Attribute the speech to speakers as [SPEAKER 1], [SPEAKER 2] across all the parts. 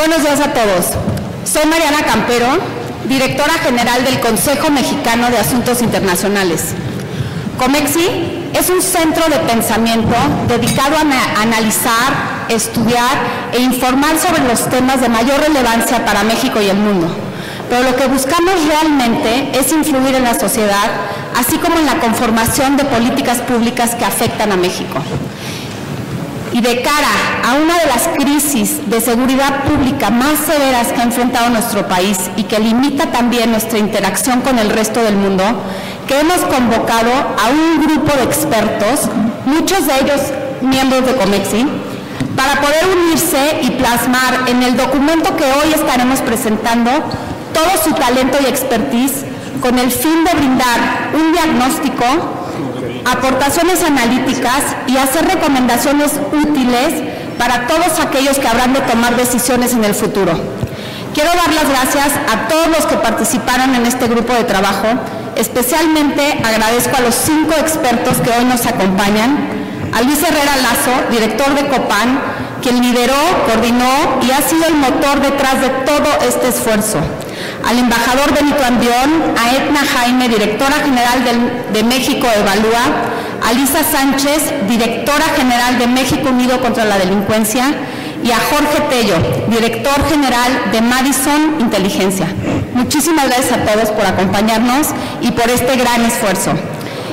[SPEAKER 1] Buenos días a todos. Soy Mariana Campero, directora general del Consejo Mexicano de Asuntos Internacionales. COMEXI es un centro de pensamiento dedicado a analizar, estudiar e informar sobre los temas de mayor relevancia para México y el mundo. Pero lo que buscamos realmente es influir en la sociedad, así como en la conformación de políticas públicas que afectan a México. Y de cara a una de las crisis de seguridad pública más severas que ha enfrentado nuestro país y que limita también nuestra interacción con el resto del mundo, que hemos convocado a un grupo de expertos, muchos de ellos miembros de COMEXI, para poder unirse y plasmar en el documento que hoy estaremos presentando todo su talento y expertise con el fin de brindar un diagnóstico, aportaciones analíticas y hacer recomendaciones útiles para todos aquellos que habrán de tomar decisiones en el futuro. Quiero dar las gracias a todos los que participaron en este grupo de trabajo. Especialmente agradezco a los 5 expertos que hoy nos acompañan, a Luis Herrera Lazo, director de COPAN, quien lideró, coordinó y ha sido el motor detrás de todo este esfuerzo, al embajador Benito Andión, a Etna Jaime, directora general de México Evalúa, a Lisa Sánchez, directora general de México Unido contra la Delincuencia, y a Jorge Tello, director general de Madison Inteligencia. Muchísimas gracias a todos por acompañarnos y por este gran esfuerzo.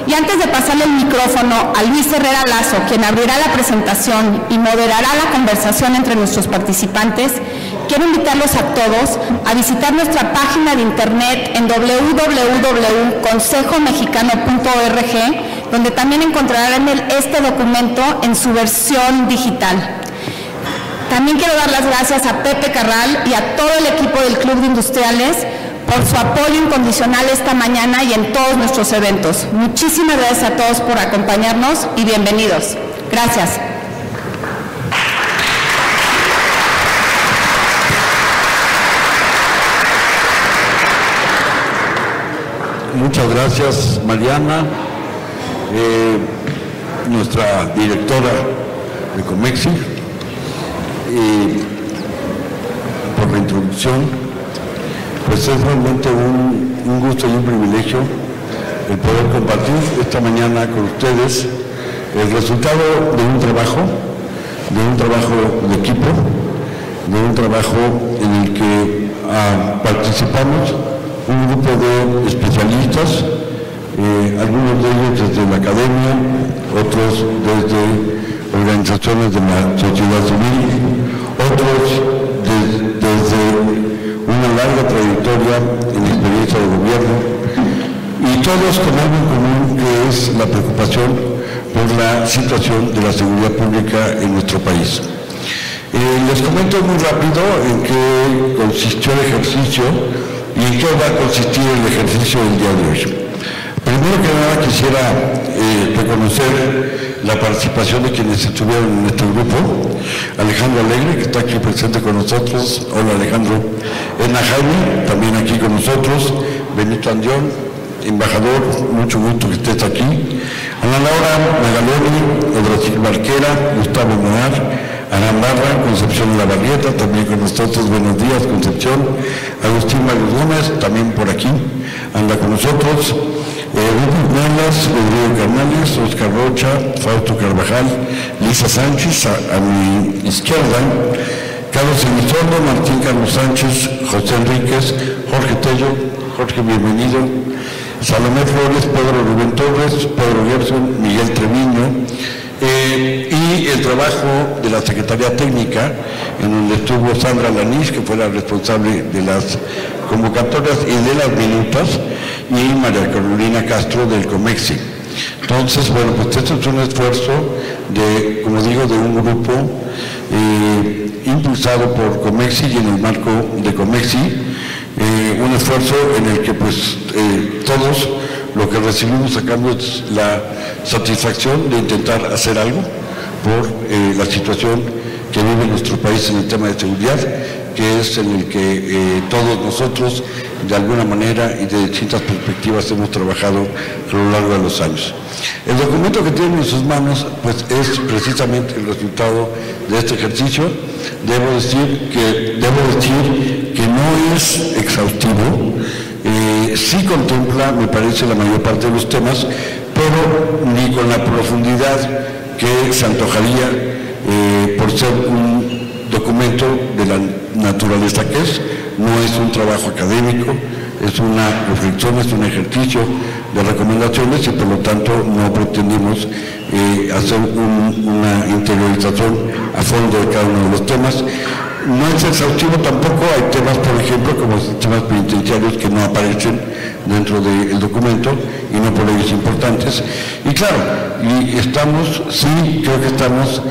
[SPEAKER 1] Y antes de pasarle el micrófono a Luis Herrera Lazo, quien abrirá la presentación y moderará la conversación entre nuestros participantes, quiero invitarlos a todos a visitar nuestra página de internet en www.consejomexicano.org, donde también encontrarán este documento en su versión digital. También quiero dar las gracias a Pepe Carral y a todo el equipo del Club de Industriales por su apoyo incondicional esta mañana y en todos nuestros eventos. Muchísimas gracias a todos por acompañarnos y bienvenidos. Gracias.
[SPEAKER 2] Muchas gracias, Mariana, nuestra directora de COMEXI, por la introducción. Pues es realmente un gusto y un privilegio el poder compartir esta mañana con ustedes el resultado de un trabajo de equipo, de un trabajo en el que participamos un grupo de especialistas, algunos de ellos desde la academia, otros desde organizaciones de la sociedad civil, otros desde una larga trayectoria en experiencia de gobierno, y todos con algo en común, que es la preocupación por la situación de la seguridad pública en nuestro país. Les comento muy rápido en qué consistió el ejercicio y en qué va a consistir el ejercicio del día de hoy. Primero que nada quisiera reconocer la participación de quienes estuvieron en este grupo. Alejandro Alegre, que está aquí presente con nosotros. Hola, Alejandro. Etna Jaime, también aquí con nosotros. Benito Andión, embajador, mucho gusto que estés aquí. Ana Laura Magaloni, Odrasil Barquera, Gustavo Monar, Arán Barra, Concepción Lavarrieta, también con nosotros. Buenos días, Concepción. Agustín Mario Gómez, también por aquí, anda con nosotros. Rubén Malas, Rodrigo Canales, Oscar Rocha, Fausto Carvajal, Lisa Sánchez, a mi izquierda, Carlos Elizondo, Martín Carlos Sánchez, José Enríquez, Jorge Tello. Jorge, bienvenido. Salomé Flores, Pedro Rubén Torres, Pedro Gerson, Miguel Treviño, y el trabajo de la Secretaría Técnica, en donde estuvo Sandra Lanís, que fue la responsable de las convocatorias y de las minutas, y María Carolina Castro del COMEXI. Entonces, bueno, pues esto es un esfuerzo de, como digo, de un grupo impulsado por COMEXI y en el marco de COMEXI, un esfuerzo en el que pues todos lo que recibimos a cambio es la satisfacción de intentar hacer algo por la situación que vive nuestro país en el tema de seguridad, que es en el que todos nosotros, de alguna manera y de distintas perspectivas, hemos trabajado a lo largo de los años. El documento que tienen en sus manos, pues, es precisamente el resultado de este ejercicio. Debo decir que no es exhaustivo, sí contempla, me parece, la mayor parte de los temas, pero ni con la profundidad que se antojaría por ser un documento de la naturaleza que es. No es un trabajo académico, es una reflexión, es un ejercicio de recomendaciones y por lo tanto no pretendimos hacer una interiorización a fondo de cada uno de los temas. No es exhaustivo tampoco, hay temas, por ejemplo, como sistemas penitenciarios que no aparecen dentro del documento y no por ellos importantes. Y claro, y estamos, sí, creo que estamos,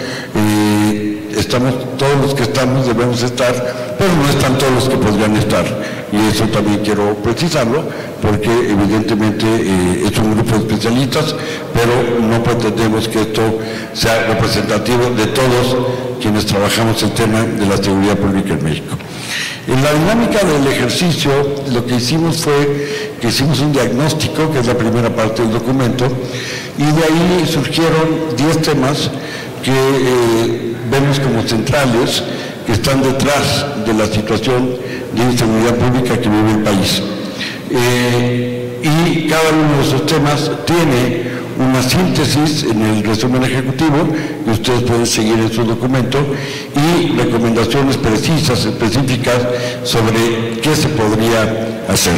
[SPEAKER 2] todos los que estamos debemos estar, pero no están todos los que podrían estar. Y eso también quiero precisarlo, porque evidentemente es un grupo de especialistas, pero no pretendemos que esto sea representativo de todos quienes trabajamos el tema de la seguridad pública en México. En la dinámica del ejercicio, lo que hicimos fue que hicimos un diagnóstico, que es la primera parte del documento, y de ahí surgieron 10 temas que vemos como centrales, que están detrás de la situación de inseguridad pública que vive el país. Y cada uno de esos temas tiene una síntesis en el resumen ejecutivo que ustedes pueden seguir en su documento y recomendaciones precisas, específicas sobre qué se podría hacer.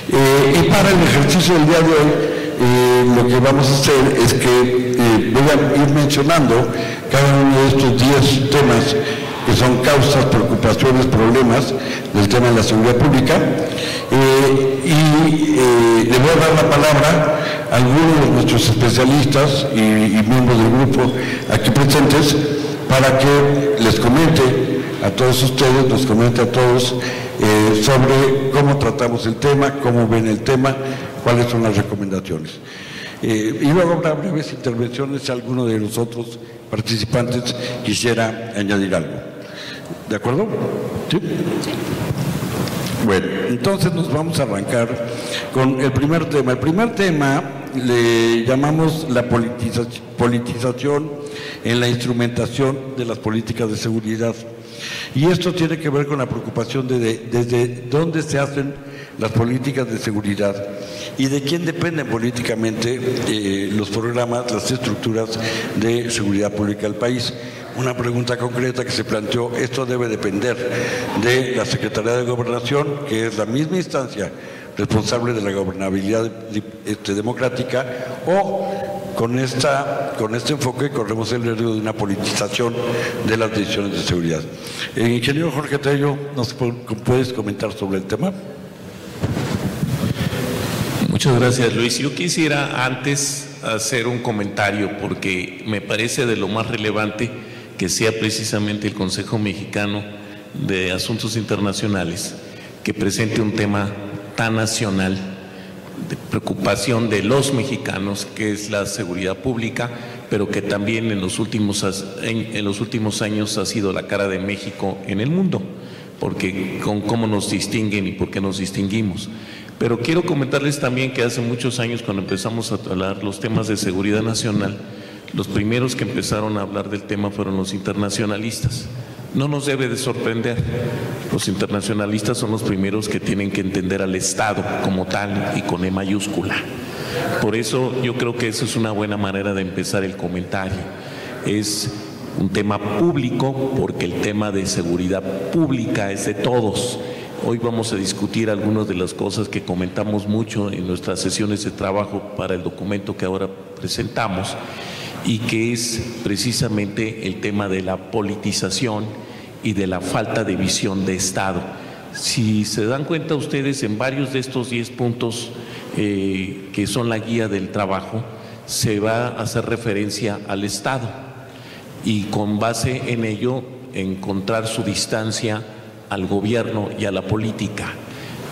[SPEAKER 2] Y para el ejercicio del día de hoy, lo que vamos a hacer es que voy a ir mencionando cada uno de estos 10 temas que son causas, preocupaciones, problemas del tema de la seguridad pública, le voy a dar la palabra a algunos de nuestros especialistas y miembros del grupo aquí presentes para que les comente a todos ustedes, nos comente a todos sobre cómo tratamos el tema, cómo ven el tema, cuáles son las recomendaciones. Y luego habrá breves intervenciones si alguno de los otros participantes quisiera añadir algo. ¿De acuerdo? ¿Sí? Bueno, entonces nos vamos a arrancar con el primer tema. El primer tema le llamamos la politización en la instrumentación de las políticas de seguridad. Y esto tiene que ver con la preocupación desde dónde se hacen las políticas de seguridad y de quién dependen políticamente los programas, las estructuras de seguridad pública del país. Una pregunta concreta que se planteó: esto debe depender de la Secretaría de Gobernación, que es la misma instancia responsable de la gobernabilidad democrática, o con este enfoque corremos el riesgo de una politización de las decisiones de seguridad. Ingeniero Jorge Tello, ¿nos puedes comentar sobre el tema?
[SPEAKER 3] Muchas gracias, Luis. Yo quisiera antes hacer un comentario porque me parece de lo más relevante que sea precisamente el Consejo Mexicano de Asuntos Internacionales que presente un tema tan nacional de preocupación de los mexicanos, que es la seguridad pública, pero que también en los últimos años ha sido la cara de México en el mundo, porque con cómo nos distinguen y por qué nos distinguimos. Pero quiero comentarles también que hace muchos años, cuando empezamos a hablar los temas de seguridad nacional, los primeros que empezaron a hablar del tema fueron los internacionalistas. No nos debe de sorprender, los internacionalistas son los primeros que tienen que entender al Estado como tal y con E mayúscula. Por eso yo creo que eso es una buena manera de empezar el comentario. Es un tema público porque el tema de seguridad pública es de todos. Hoy vamos a discutir algunas de las cosas que comentamos mucho en nuestras sesiones de trabajo para el documento que ahora presentamos, y que es precisamente el tema de la politización y de la falta de visión de Estado. Si se dan cuenta ustedes, en varios de estos 10 puntos que son la guía del trabajo, se va a hacer referencia al Estado y con base en ello encontrar su distancia al gobierno y a la política.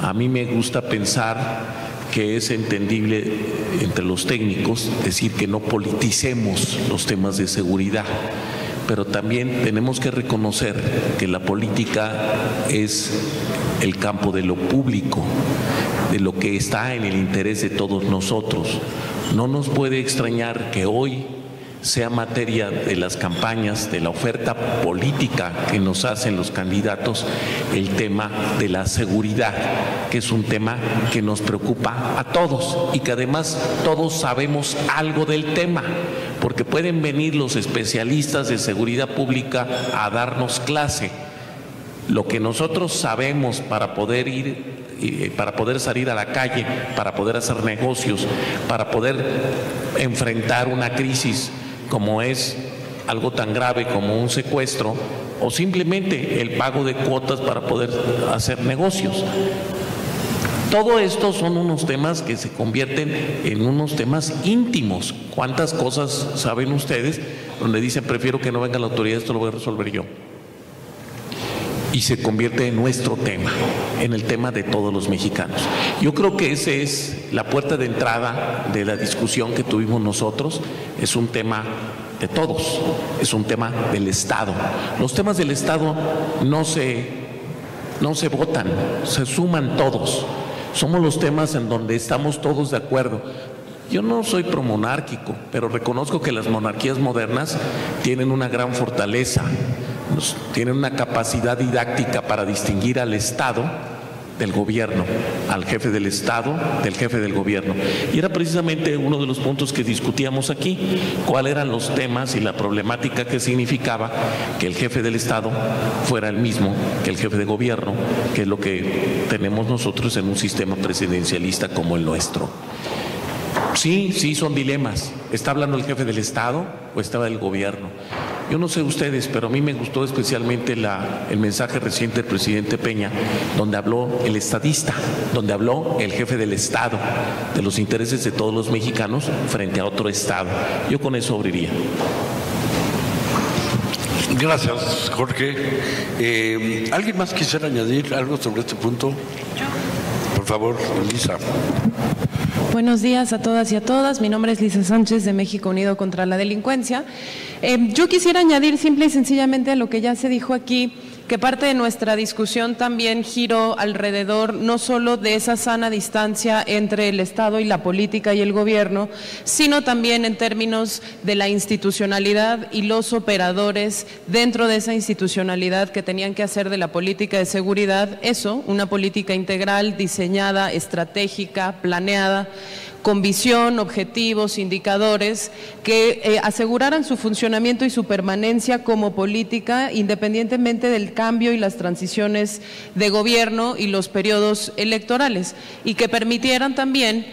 [SPEAKER 3] A mí me gusta pensar que es entendible entre los técnicos decir que no politicemos los temas de seguridad, pero también tenemos que reconocer que la política es el campo de lo público, de lo que está en el interés de todos nosotros. No nos puede extrañar que hoy sea materia de las campañas, de la oferta política que nos hacen los candidatos, el tema de la seguridad, que es un tema que nos preocupa a todos y que además todos sabemos algo del tema, porque pueden venir los especialistas de seguridad pública a darnos clase. Lo que nosotros sabemos para poder salir a la calle, para poder hacer negocios, para poder enfrentar una crisis como es algo tan grave como un secuestro o simplemente el pago de cuotas para poder hacer negocios. Todo esto son unos temas que se convierten en unos temas íntimos. ¿Cuántas cosas saben ustedes donde dicen prefiero que no venga la autoridad, esto lo voy a resolver yo? Y se convierte en nuestro tema, en el tema de todos los mexicanos. Yo creo que esa es la puerta de entrada de la discusión que tuvimos nosotros. Es un tema de todos, es un tema del Estado. Los temas del Estado no se votan, se suman todos. Somos los temas en donde estamos todos de acuerdo. Yo no soy promonárquico, pero reconozco que las monarquías modernas tienen una gran fortaleza, tienen una capacidad didáctica para distinguir al Estado del gobierno, al jefe del Estado del jefe del gobierno. Y era precisamente uno de los puntos que discutíamos aquí, cuáles eran los temas y la problemática que significaba que el jefe del Estado fuera el mismo que el jefe de gobierno, que es lo que tenemos nosotros en un sistema presidencialista como el nuestro. Sí, son dilemas. ¿Está hablando el jefe del Estado o está el gobierno? Yo no sé ustedes, pero a mí me gustó especialmente el mensaje reciente del presidente Peña, donde habló el estadista, donde habló el jefe del Estado, de los intereses de todos los mexicanos frente a otro Estado. Yo con eso abriría.
[SPEAKER 2] Gracias, Jorge. ¿Alguien más quisiera añadir algo sobre este punto? Por favor, Lisa.
[SPEAKER 4] Buenos días a todas y a todas. Mi nombre es Lisa Sánchez de México Unido contra la Delincuencia. Yo quisiera añadir simple y sencillamente a lo que ya se dijo aquí, que parte de nuestra discusión también giró alrededor no solo de esa sana distancia entre el Estado y la política y el gobierno, sino también en términos de la institucionalidad y los operadores dentro de esa institucionalidad que tenían que hacer de la política de seguridad eso, una política integral, diseñada, estratégica, planeada, con visión, objetivos, indicadores que aseguraran su funcionamiento y su permanencia como política independientemente del cambio y las transiciones de gobierno y los periodos electorales y que permitieran también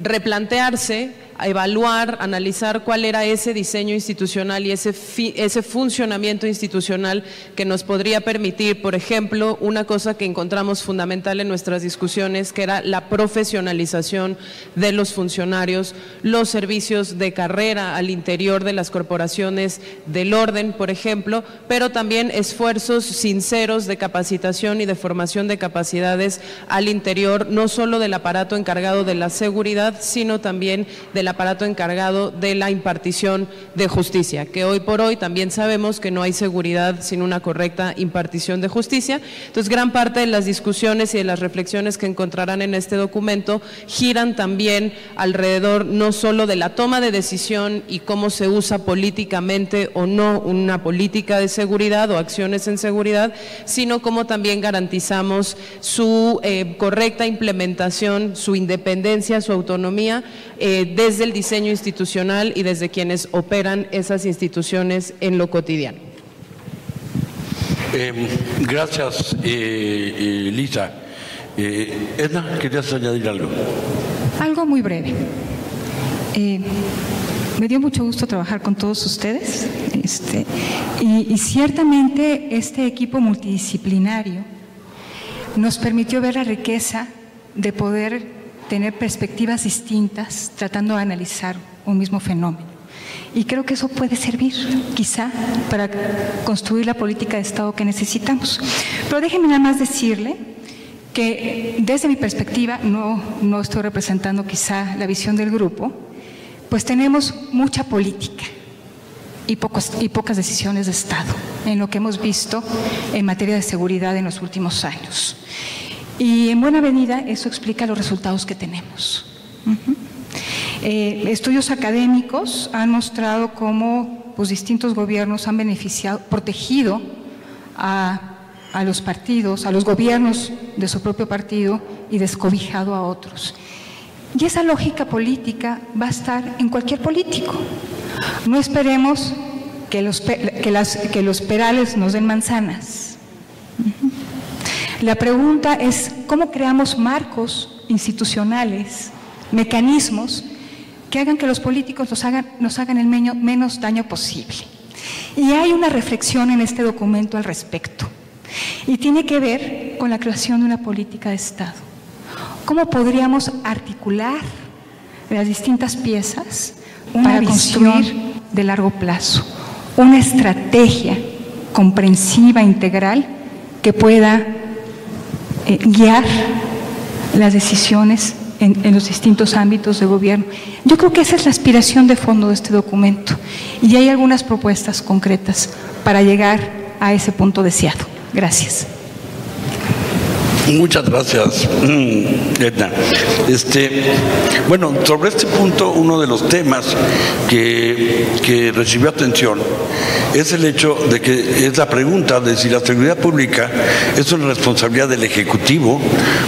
[SPEAKER 4] replantearse, evaluar, analizar cuál era ese diseño institucional y ese funcionamiento institucional que nos podría permitir, por ejemplo, una cosa que encontramos fundamental en nuestras discusiones, que era la profesionalización de los funcionarios, los servicios de carrera al interior de las corporaciones del orden, por ejemplo, pero también esfuerzos sinceros de capacitación y de formación de capacidades al interior, no solo del aparato encargado de la seguridad, sino también del aparato encargado de la impartición de justicia, que hoy por hoy también sabemos que no hay seguridad sin una correcta impartición de justicia. Entonces, gran parte de las discusiones y de las reflexiones que encontrarán en este documento giran también alrededor no solo de la toma de decisión y cómo se usa políticamente o no una política de seguridad o acciones en seguridad, sino cómo también garantizamos su correcta implementación, su independencia, su autonomía desde el diseño institucional y desde quienes operan esas instituciones en lo cotidiano.
[SPEAKER 2] Gracias, Lisa. Edna, ¿querías añadir algo?
[SPEAKER 5] Algo muy breve. Me dio mucho gusto trabajar con todos ustedes y ciertamente este equipo multidisciplinario nos permitió ver la riqueza de poder tener perspectivas distintas tratando de analizar un mismo fenómeno. Y creo que eso puede servir, quizá, para construir la política de Estado que necesitamos. Pero déjenme nada más decirle que desde mi perspectiva, no estoy representando quizá la visión del grupo, pues tenemos mucha política y pocas decisiones de Estado en lo que hemos visto en materia de seguridad en los últimos años. Y en buena medida eso explica los resultados que tenemos. Estudios académicos han mostrado cómo pues, distintos gobiernos han protegido a los partidos, a los gobiernos de su propio partido y descobijado a otros. Y esa lógica política va a estar en cualquier político. No esperemos que los perales nos den manzanas. La pregunta es cómo creamos marcos institucionales, mecanismos que hagan que los políticos nos hagan el menos daño posible. Y hay una reflexión en este documento al respecto. Y tiene que ver con la creación de una política de Estado. ¿Cómo podríamos articular las distintas piezas para construir de largo plazo una estrategia comprensiva, integral, que pueda guiar las decisiones en los distintos ámbitos de gobierno? Yo creo que esa es la aspiración de fondo de este documento y hay algunas propuestas concretas para llegar a ese punto deseado. Gracias.
[SPEAKER 2] Muchas gracias, Edna. Bueno, sobre este punto, uno de los temas que recibió atención es el hecho de que es la pregunta de si la seguridad pública es una responsabilidad del Ejecutivo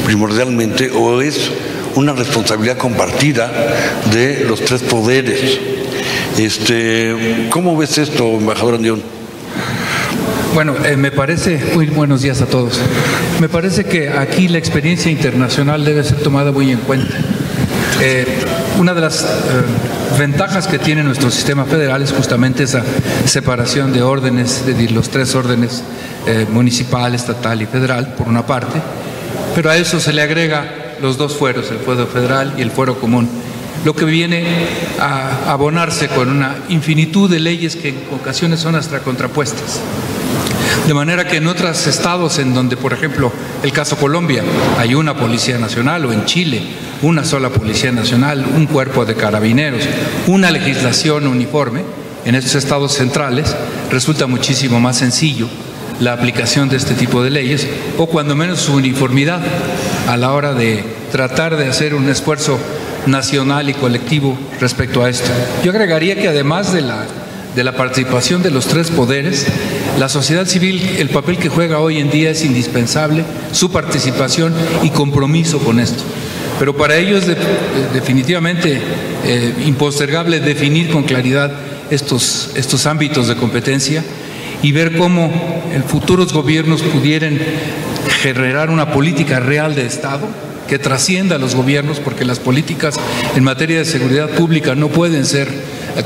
[SPEAKER 2] primordialmente o es una responsabilidad compartida de los tres poderes. ¿Cómo ves esto, embajador Andión?
[SPEAKER 6] Bueno, me parece, muy buenos días a todos. Me parece que aquí la experiencia internacional debe ser tomada muy en cuenta. Una de las ventajas que tiene nuestro sistema federal es justamente esa separación de órdenes, de los tres órdenes, municipal, estatal y federal, por una parte, pero a eso se le agrega los dos fueros, el fuero federal y el fuero común, lo que viene a abonarse con una infinitud de leyes que en ocasiones son hasta contrapuestas. De manera que en otros estados en donde, por ejemplo, el caso Colombia, hay una Policía Nacional, o en Chile, una sola Policía Nacional, un cuerpo de carabineros, una legislación uniforme, en estos estados centrales resulta muchísimo más sencillo la aplicación de este tipo de leyes, o cuando menos su uniformidad a la hora de tratar de hacer un esfuerzo nacional y colectivo respecto a esto. Yo agregaría que además de la participación de los tres poderes, la sociedad civil, el papel que juega hoy en día es indispensable, su participación y compromiso con esto. Pero para ello es definitivamente impostergable definir con claridad estos ámbitos de competencia y ver cómo en futuros gobiernos pudieran generar una política real de Estado que trascienda a los gobiernos, porque las políticas en materia de seguridad pública no pueden ser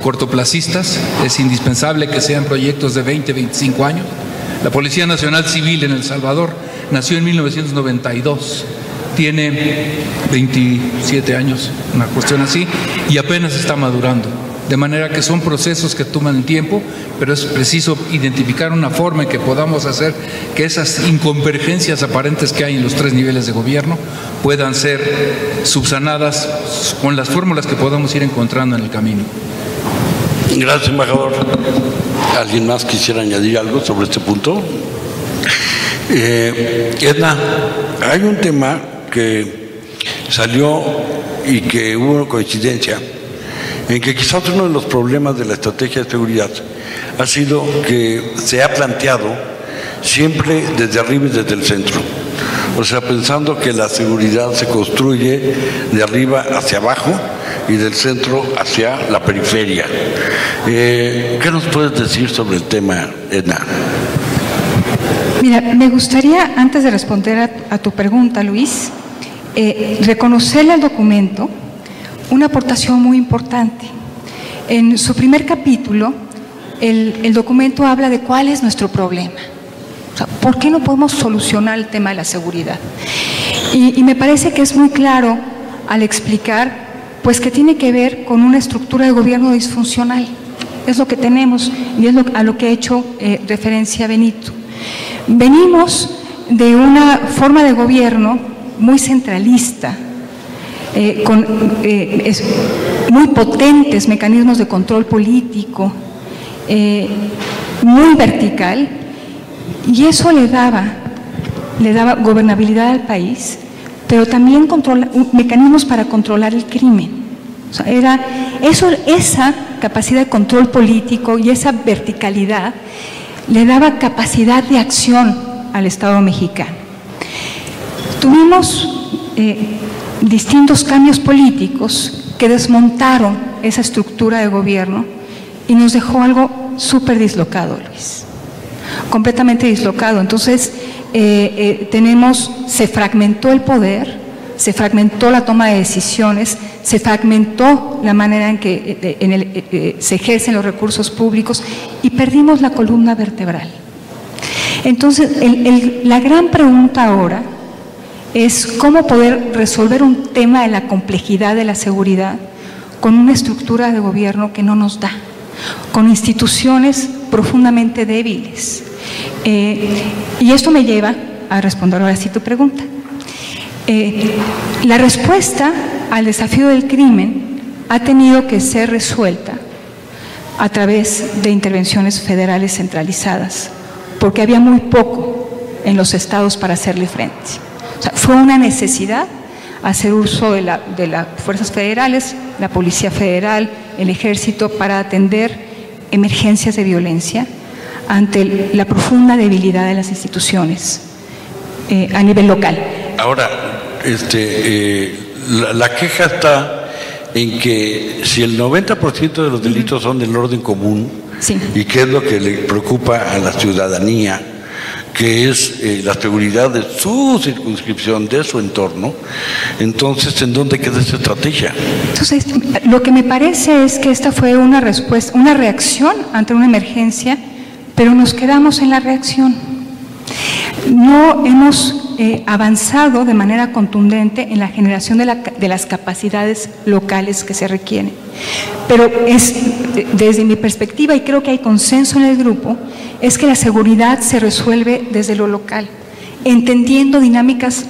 [SPEAKER 6] cortoplacistas, es indispensable que sean proyectos de 20, 25 años. La Policía Nacional Civil en El Salvador nació en 1992, tiene 27 años, una cuestión así, y apenas está madurando. De manera que son procesos que toman tiempo, pero es preciso identificar una forma en que podamos hacer que esas inconvergencias aparentes que hay en los tres niveles de gobierno puedan ser subsanadas con las fórmulas que podamos ir encontrando en el camino.
[SPEAKER 2] Gracias, embajador. ¿Alguien más quisiera añadir algo sobre este punto? Edna, hay un tema que salió y que hubo coincidencia en que quizás uno de los problemas de la estrategia de seguridad ha sido que se ha planteado siempre desde arriba y desde el centro. O sea, pensando que la seguridad se construye de arriba hacia abajo y del centro hacia la periferia. ¿Qué nos puedes decir sobre el tema, Edna?
[SPEAKER 5] Mira, me gustaría, antes de responder a tu pregunta, Luis, reconocerle al documento una aportación muy importante. En su primer capítulo, el documento habla de cuál es nuestro problema. O sea, ¿por qué no podemos solucionar el tema de la seguridad? Y me parece que es muy claro al explicar pues que tiene que ver con una estructura de gobierno disfuncional. Es lo que tenemos y es a lo que ha hecho referencia Benito. Venimos de una forma de gobierno muy centralista, con muy potentes mecanismos de control político muy vertical, y eso le daba gobernabilidad al país, pero también mecanismos para controlar el crimen. O sea, esa capacidad de control político y esa verticalidad le daba capacidad de acción al Estado mexicano. Tuvimos distintos cambios políticos que desmontaron esa estructura de gobierno y nos dejó algo súper dislocado, Luis, completamente dislocado. Entonces, se fragmentó el poder, se fragmentó la toma de decisiones, se fragmentó la manera en que se ejercen los recursos públicos y perdimos la columna vertebral. Entonces, la gran pregunta ahora es cómo poder resolver un tema de la complejidad de la seguridad con una estructura de gobierno que no nos da, con instituciones profundamente débiles. Y esto me lleva a responder ahora sí tu pregunta. La respuesta al desafío del crimen ha tenido que ser resuelta a través de intervenciones federales centralizadas, porque había muy poco en los estados para hacerle frente. O sea, fue una necesidad hacer uso de las fuerzas federales, la Policía Federal, el Ejército, para atender emergencias de violencia ante la profunda debilidad de las instituciones a nivel local.
[SPEAKER 2] Ahora, la queja está en que si el 90% de los delitos son del orden común,
[SPEAKER 5] sí,
[SPEAKER 2] y qué es lo que le preocupa a la ciudadanía, que es la seguridad de su circunscripción, de su entorno, entonces, ¿en dónde queda esa estrategia?
[SPEAKER 5] Entonces, lo que me parece es que esta fue una respuesta, una reacción ante una emergencia, pero nos quedamos en la reacción. No hemos avanzado de manera contundente en la generación de las capacidades locales que se requieren. Pero desde mi perspectiva, y creo que hay consenso en el grupo, es que la seguridad se resuelve desde lo local, entendiendo dinámicas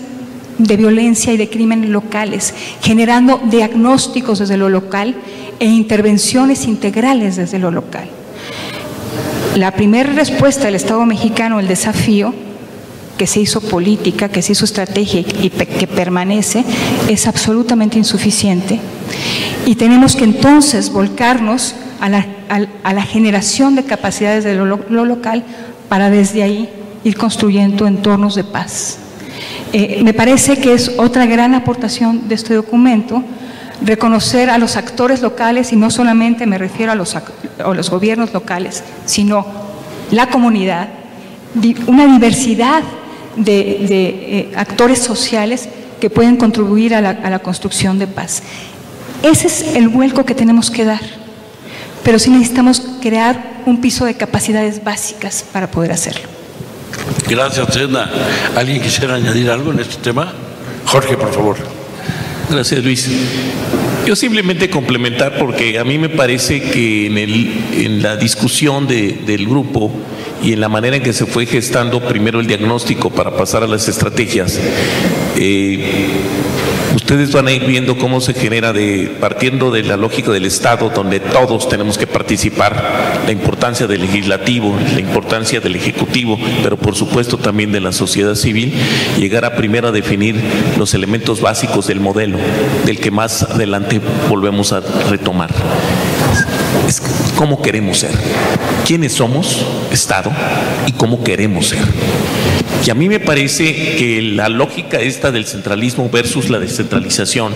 [SPEAKER 5] de violencia y de crimen locales, generando diagnósticos desde lo local e intervenciones integrales desde lo local. La primera respuesta del Estado mexicano al desafío, que se hizo política, que se hizo estrategia y que permanece, es absolutamente insuficiente. Y tenemos que entonces volcarnos a la generación de capacidades de lo local para desde ahí ir construyendo entornos de paz. Me parece que es otra gran aportación de este documento, reconocer a los actores locales, y no solamente me refiero a los gobiernos locales, sino la comunidad, una diversidad de actores sociales que pueden contribuir a la construcción de paz. Ese es el vuelco que tenemos que dar, pero sí necesitamos crear un piso de capacidades básicas para poder hacerlo.
[SPEAKER 2] Gracias, Edna. ¿Alguien quisiera añadir algo en este tema? Jorge, por favor.
[SPEAKER 3] Gracias, Luis. Yo simplemente complementar, porque a mí me parece que en la discusión del grupo y en la manera en que se fue gestando primero el diagnóstico para pasar a las estrategias, ustedes van a ir viendo cómo se genera, partiendo de la lógica del Estado, donde todos tenemos que participar, la importancia del legislativo, la importancia del ejecutivo, pero por supuesto también de la sociedad civil, llegar a primero a definir los elementos básicos del modelo, del que más adelante volvemos a retomar. Es cómo queremos ser, quiénes somos, Estado, y cómo queremos ser. Y a mí me parece que la lógica esta del centralismo versus la descentralización,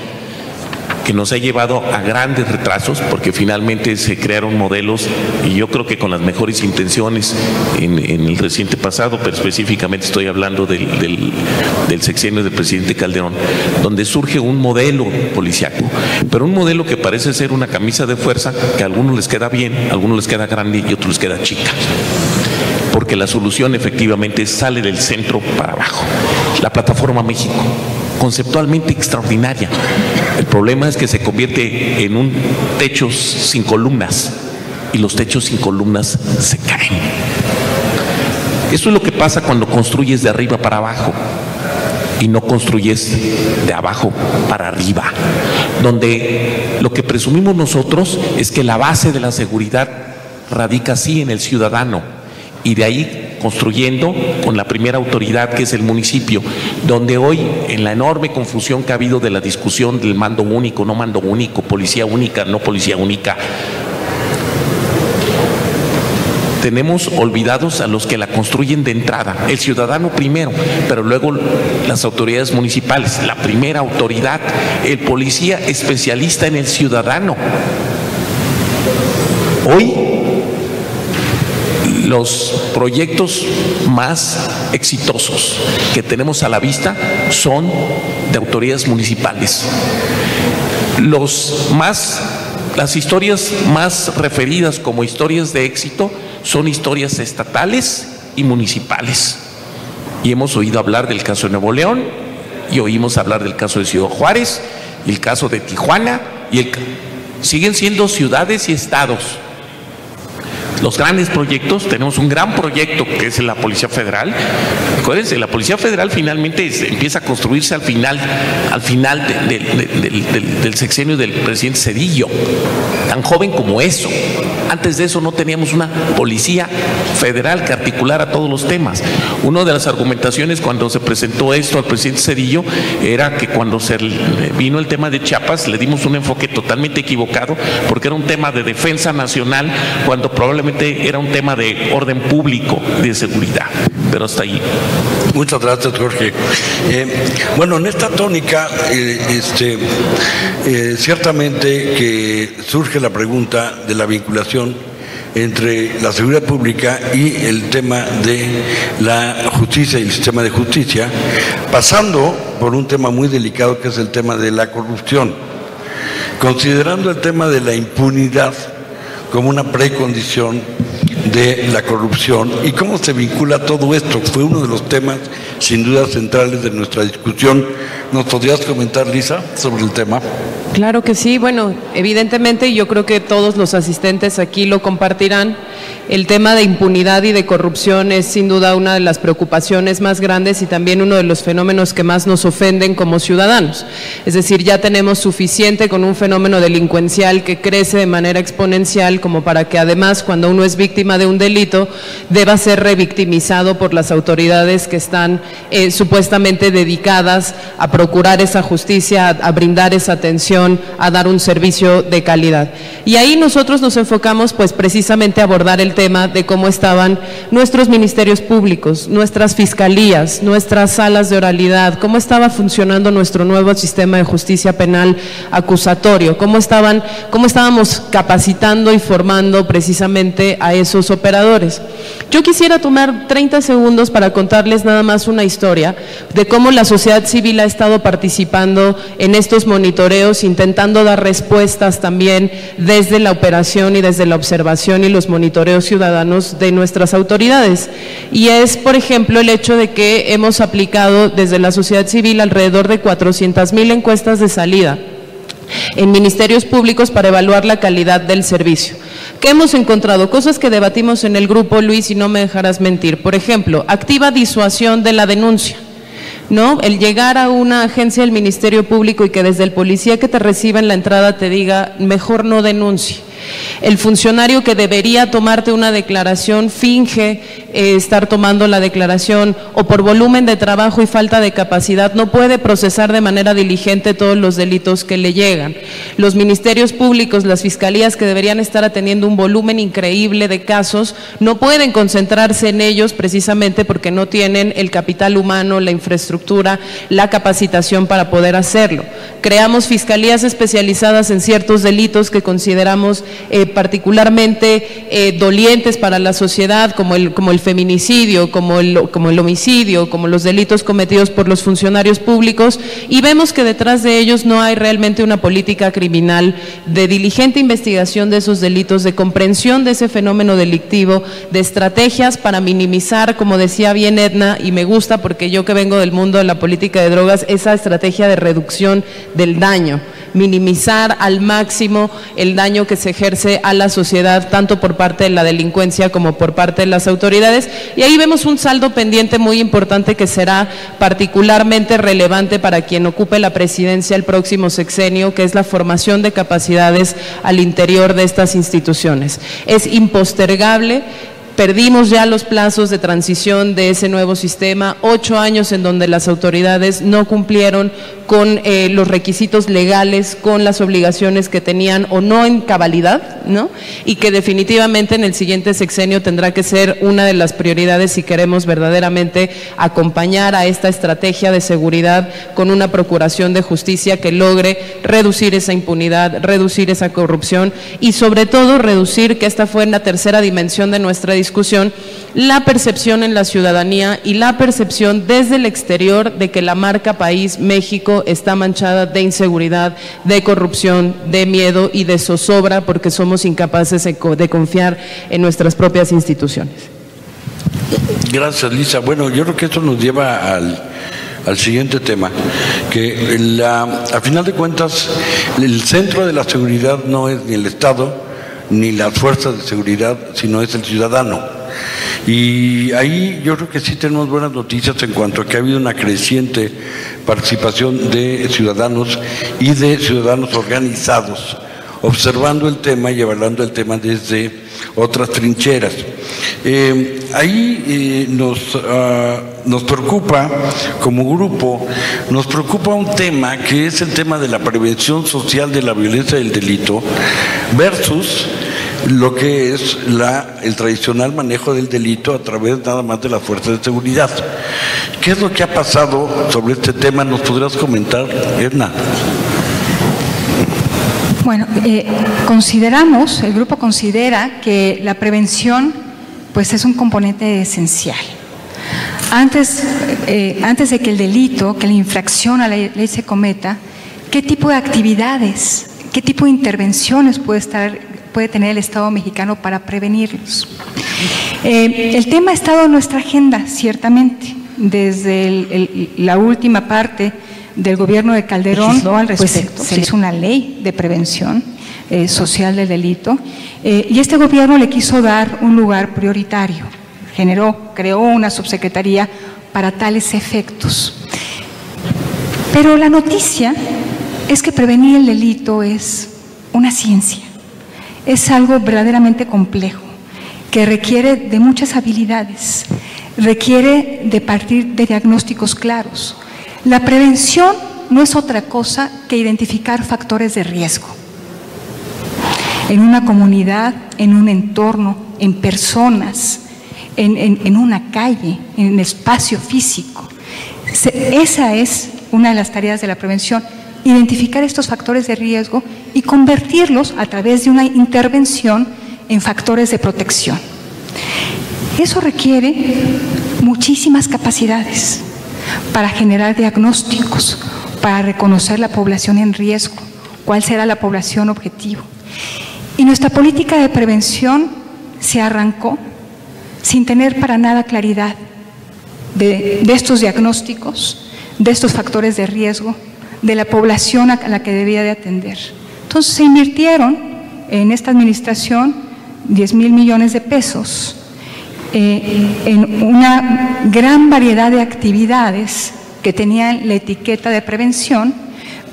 [SPEAKER 3] que nos ha llevado a grandes retrasos, porque finalmente se crearon modelos, y yo creo que con las mejores intenciones en el reciente pasado, pero específicamente estoy hablando del sexenio del presidente Calderón, donde surge un modelo policíaco, pero un modelo que parece ser una camisa de fuerza, que a algunos les queda bien, a algunos les queda grande y a otros les queda chica, porque la solución efectivamente sale del centro para abajo. La Plataforma México, conceptualmente extraordinaria. El problema es que se convierte en un techo sin columnas, y los techos sin columnas se caen. Eso es lo que pasa cuando construyes de arriba para abajo y no construyes de abajo para arriba, donde lo que presumimos nosotros es que la base de la seguridad radica sí en el ciudadano, y de ahí construyendo con la primera autoridad, que es el municipio, donde hoy, en la enorme confusión que ha habido de la discusión del mando único, no mando único, policía única, no policía única, tenemos olvidados a los que la construyen de entrada, el ciudadano primero, pero luego las autoridades municipales, la primera autoridad, el policía especialista en el ciudadano. Hoy, los proyectos más exitosos que tenemos a la vista son de autoridades municipales. Las historias más referidas como historias de éxito son historias estatales y municipales. Y hemos oído hablar del caso de Nuevo León, y oímos hablar del caso de Ciudad Juárez, y el caso de Tijuana, siguen siendo ciudades y estados. Los grandes proyectos, tenemos un gran proyecto que es la Policía Federal. Acuérdense, la Policía Federal finalmente empieza a construirse al final del sexenio del presidente Zedillo, tan joven como eso. Antes de eso no teníamos una Policía Federal que articulara todos los temas. Una de las argumentaciones cuando se presentó esto al presidente Zedillo era que cuando se vino el tema de Chiapas le dimos un enfoque totalmente equivocado, porque era un tema de defensa nacional cuando probablemente era un tema de orden público, de seguridad. Pero hasta ahí.
[SPEAKER 2] Muchas gracias, Jorge. Bueno, en esta tónica, ciertamente que surge la pregunta de la vinculación entre la seguridad pública y el tema de la justicia y el sistema de justicia, pasando por un tema muy delicado que es el tema de la corrupción, considerando el tema de la impunidad como una precondición de la corrupción y cómo se vincula todo esto. Fue uno de los temas sin duda centrales de nuestra discusión. ¿Nos podrías comentar, Lisa, sobre el tema?
[SPEAKER 4] Claro que sí. Bueno, evidentemente yo creo que todos los asistentes aquí lo compartirán. El tema de impunidad y de corrupción es sin duda una de las preocupaciones más grandes y también uno de los fenómenos que más nos ofenden como ciudadanos. Es decir, ya tenemos suficiente con un fenómeno delincuencial que crece de manera exponencial como para que además cuando uno es víctima de un delito deba ser revictimizado por las autoridades que están supuestamente dedicadas a procurar esa justicia, a brindar esa atención, a dar un servicio de calidad. Y ahí nosotros nos enfocamos pues precisamente a abordar el tema de cómo estaban nuestros ministerios públicos, nuestras fiscalías, nuestras salas de oralidad, cómo estaba funcionando nuestro nuevo sistema de justicia penal acusatorio, cómo estábamos capacitando y formando precisamente a esos operadores. Yo quisiera tomar 30 segundos para contarles nada más una historia de cómo la sociedad civil ha estado participando en estos monitoreos, intentando dar respuestas también desde la operación y desde la observación y los monitoreos ciudadanos de nuestras autoridades. Y es, por ejemplo, el hecho de que hemos aplicado desde la sociedad civil alrededor de 400,000 encuestas de salida en ministerios públicos para evaluar la calidad del servicio. ¿Qué hemos encontrado? Cosas que debatimos en el grupo, Luis, y no me dejarás mentir. Por ejemplo, activa disuasión de la denuncia, ¿no? El llegar a una agencia del Ministerio Público y que desde el policía que te reciba en la entrada te diga, mejor no denuncie. El funcionario que debería tomarte una declaración finge estar tomando la declaración o por volumen de trabajo y falta de capacidad no puede procesar de manera diligente todos los delitos que le llegan. Los ministerios públicos, las fiscalías que deberían estar atendiendo un volumen increíble de casos no pueden concentrarse en ellos precisamente porque no tienen el capital humano, la infraestructura, la capacitación para poder hacerlo. Creamos fiscalías especializadas en ciertos delitos que consideramos particularmente dolientes para la sociedad, como el feminicidio, como el homicidio, como los delitos cometidos por los funcionarios públicos, y vemos que detrás de ellos no hay realmente una política criminal de diligente investigación de esos delitos, de comprensión de ese fenómeno delictivo, de estrategias para minimizar, como decía bien Edna, y me gusta porque yo que vengo del mundo de la política de drogas, esa estrategia de reducción del daño, minimizar al máximo el daño que se ejerce a la sociedad, tanto por parte de la delincuencia como por parte de las autoridades. Y ahí vemos un saldo pendiente muy importante que será particularmente relevante para quien ocupe la presidencia el próximo sexenio, que es la formación de capacidades al interior de estas instituciones. Es impostergable. Perdimos ya los plazos de transición de ese nuevo sistema, 8 años en donde las autoridades no cumplieron con los requisitos legales, con las obligaciones que tenían o no en cabalidad, ¿no? Y que definitivamente en el siguiente sexenio tendrá que ser una de las prioridades si queremos verdaderamente acompañar a esta estrategia de seguridad con una procuración de justicia que logre reducir esa impunidad, reducir esa corrupción y sobre todo reducir, que esta fue la tercera dimensión de nuestra discusión, la percepción en la ciudadanía y la percepción desde el exterior de que la marca país México está manchada de inseguridad, de corrupción, de miedo y de zozobra porque somos incapaces de confiar en nuestras propias instituciones.
[SPEAKER 2] Gracias, Lisa. Bueno, yo creo que esto nos lleva al siguiente tema, que a final de cuentas el centro de la seguridad no es ni el Estado ni las fuerzas de seguridad, sino es el ciudadano. Y ahí yo creo que sí tenemos buenas noticias en cuanto a que ha habido una creciente participación de ciudadanos y de ciudadanos organizados, observando el tema y evaluando el tema desde otras trincheras. Ahí nos preocupa, como grupo, nos preocupa un tema que es el tema de la prevención social de la violencia y el delito versus lo que es el tradicional manejo del delito a través nada más de las fuerzas de seguridad. ¿Qué es lo que ha pasado sobre este tema? ¿Nos podrías comentar, Edna?
[SPEAKER 5] Bueno, el grupo considera que la prevención pues es un componente esencial. Antes de que el delito, que la infracción a la ley se cometa, ¿qué tipo de actividades, qué tipo de intervenciones puede tener el Estado mexicano para prevenirlos? El tema ha estado en nuestra agenda, ciertamente, desde la última parte del gobierno de Calderón, pues se hizo una ley de prevención social del delito, y este gobierno le quiso dar un lugar prioritario, creó una subsecretaría para tales efectos. Pero la noticia es que prevenir el delito es una ciencia, es algo verdaderamente complejo, que requiere de muchas habilidades, requiere de partir de diagnósticos claros. La prevención no es otra cosa que identificar factores de riesgo en una comunidad, en un entorno, en personas, en una calle, en el espacio físico. Esa es una de las tareas de la prevención, identificar estos factores de riesgo y convertirlos a través de una intervención en factores de protección. Eso requiere muchísimas capacidades para generar diagnósticos, para reconocer la población en riesgo, cuál será la población objetivo. Y nuestra política de prevención se arrancó sin tener para nada claridad de estos diagnósticos, de estos factores de riesgo, de la población a la que debía de atender. Entonces se invirtieron en esta administración 10,000 millones de pesos en una gran variedad de actividades que tenían la etiqueta de prevención,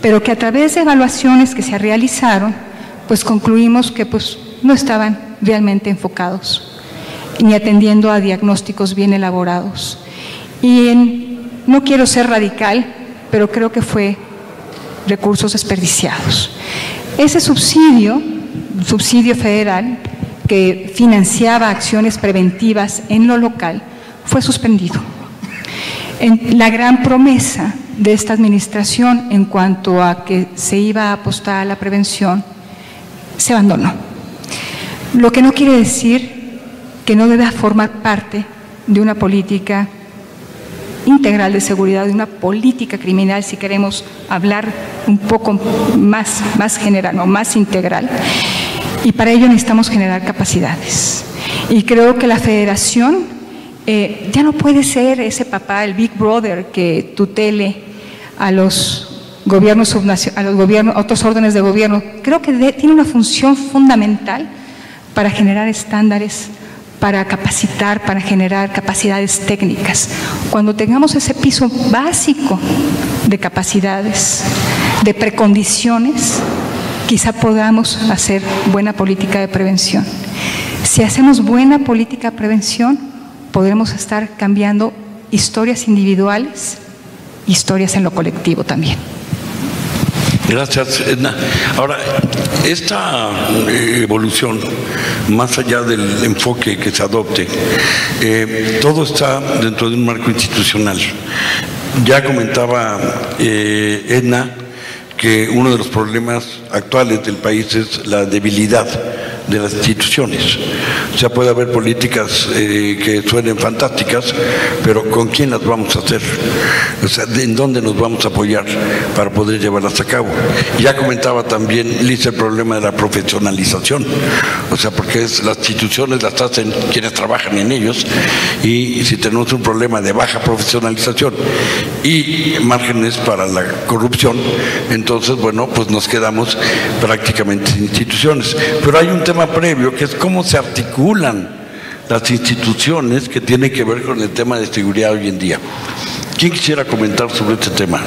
[SPEAKER 5] pero que a través de evaluaciones que se realizaron, pues concluimos que pues no estaban realmente enfocados ni atendiendo a diagnósticos bien elaborados. Y no quiero ser radical, pero creo que fue recursos desperdiciados. Ese subsidio federal que financiaba acciones preventivas en lo local fue suspendido. La gran promesa de esta administración en cuanto a que se iba a apostar a la prevención se abandonó. Lo que no quiere decir que no deba formar parte de una política integral de seguridad, de una política criminal, si queremos hablar un poco más general o más integral. Y para ello necesitamos generar capacidades. Y creo que la federación ya no puede ser ese papá, el Big Brother, que tutele a los gobiernos subnacionales, a otros órdenes de gobierno. Creo que tiene una función fundamental para generar estándares, para capacitar, para generar capacidades técnicas. Cuando tengamos ese piso básico de capacidades, de precondiciones, quizá podamos hacer buena política de prevención. Si hacemos buena política de prevención, podremos estar cambiando historias individuales, historias en lo colectivo también.
[SPEAKER 2] Gracias, Edna. Ahora, esta evolución, más allá del enfoque que se adopte, todo está dentro de un marco institucional. Ya comentaba Edna que uno de los problemas actuales del país es la debilidad de las instituciones. O sea, puede haber políticas que suenen fantásticas, pero ¿con quién las vamos a hacer? O sea, ¿en dónde nos vamos a apoyar para poder llevarlas a cabo? Ya comentaba también Liz el problema de la profesionalización. O sea, porque las instituciones las hacen quienes trabajan en ellos, y si tenemos un problema de baja profesionalización y márgenes para la corrupción, entonces, bueno, pues nos quedamos prácticamente sin instituciones. Pero hay un tema previo que es cómo se articulan las instituciones que tienen que ver con el tema de seguridad hoy en día. ¿Quién quisiera comentar sobre este tema?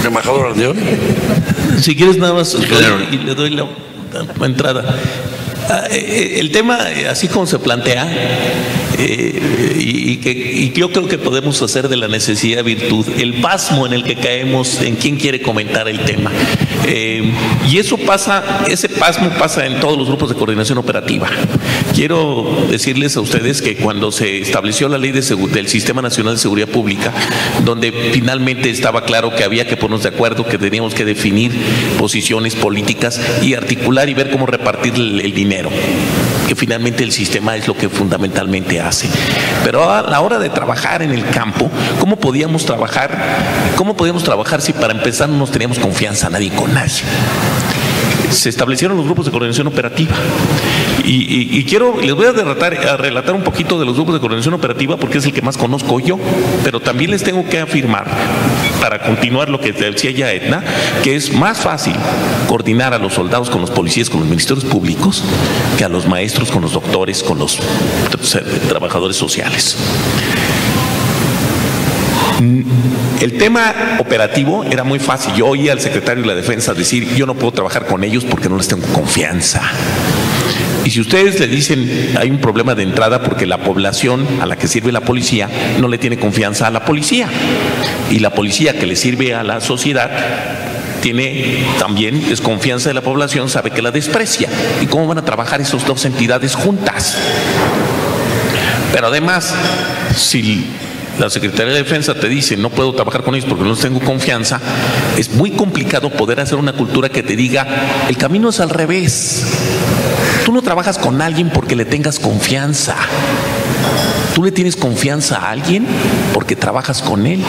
[SPEAKER 2] ¿El embajador Ardeón?
[SPEAKER 3] Si quieres nada más le doy la entrada. El tema, así como se plantea, y yo creo que podemos hacer de la necesidad virtud, el pasmo en el que caemos en quién quiere comentar el tema. Y eso pasa, ese pasmo pasa en todos los grupos de coordinación operativa. Quiero decirles a ustedes que cuando se estableció la ley del Sistema Nacional de Seguridad Pública, donde finalmente estaba claro que había que ponernos de acuerdo, que teníamos que definir posiciones políticas y articular y ver cómo repartir el dinero, que finalmente el sistema es lo que fundamentalmente hace. Pero a la hora de trabajar en el campo, ¿cómo podíamos trabajar si para empezar no nos teníamos confianza nadie con nadie? Se establecieron los grupos de coordinación operativa y les voy a relatar un poquito de los grupos de coordinación operativa porque es el que más conozco yo, pero también les tengo que afirmar, para continuar lo que decía ya Edna, que es más fácil coordinar a los soldados con los policías, con los ministerios públicos, que a los maestros con los doctores, con los trabajadores sociales. El tema operativo era muy fácil. Yo oía al secretario de la Defensa decir: yo no puedo trabajar con ellos porque no les tengo confianza. Y si ustedes le dicen, hay un problema de entrada porque la población a la que sirve la policía no le tiene confianza a la policía, y la policía que le sirve a la sociedad tiene también desconfianza de la población, sabe que la desprecia. ¿Y cómo van a trabajar esas dos entidades juntas? Pero además, si la Secretaría de Defensa te dice no puedo trabajar con ellos porque no les tengo confianza, es muy complicado poder hacer una cultura que te diga el camino es al revés. Tú no trabajas con alguien porque le tengas confianza. Tú le tienes confianza a alguien porque trabajas con él.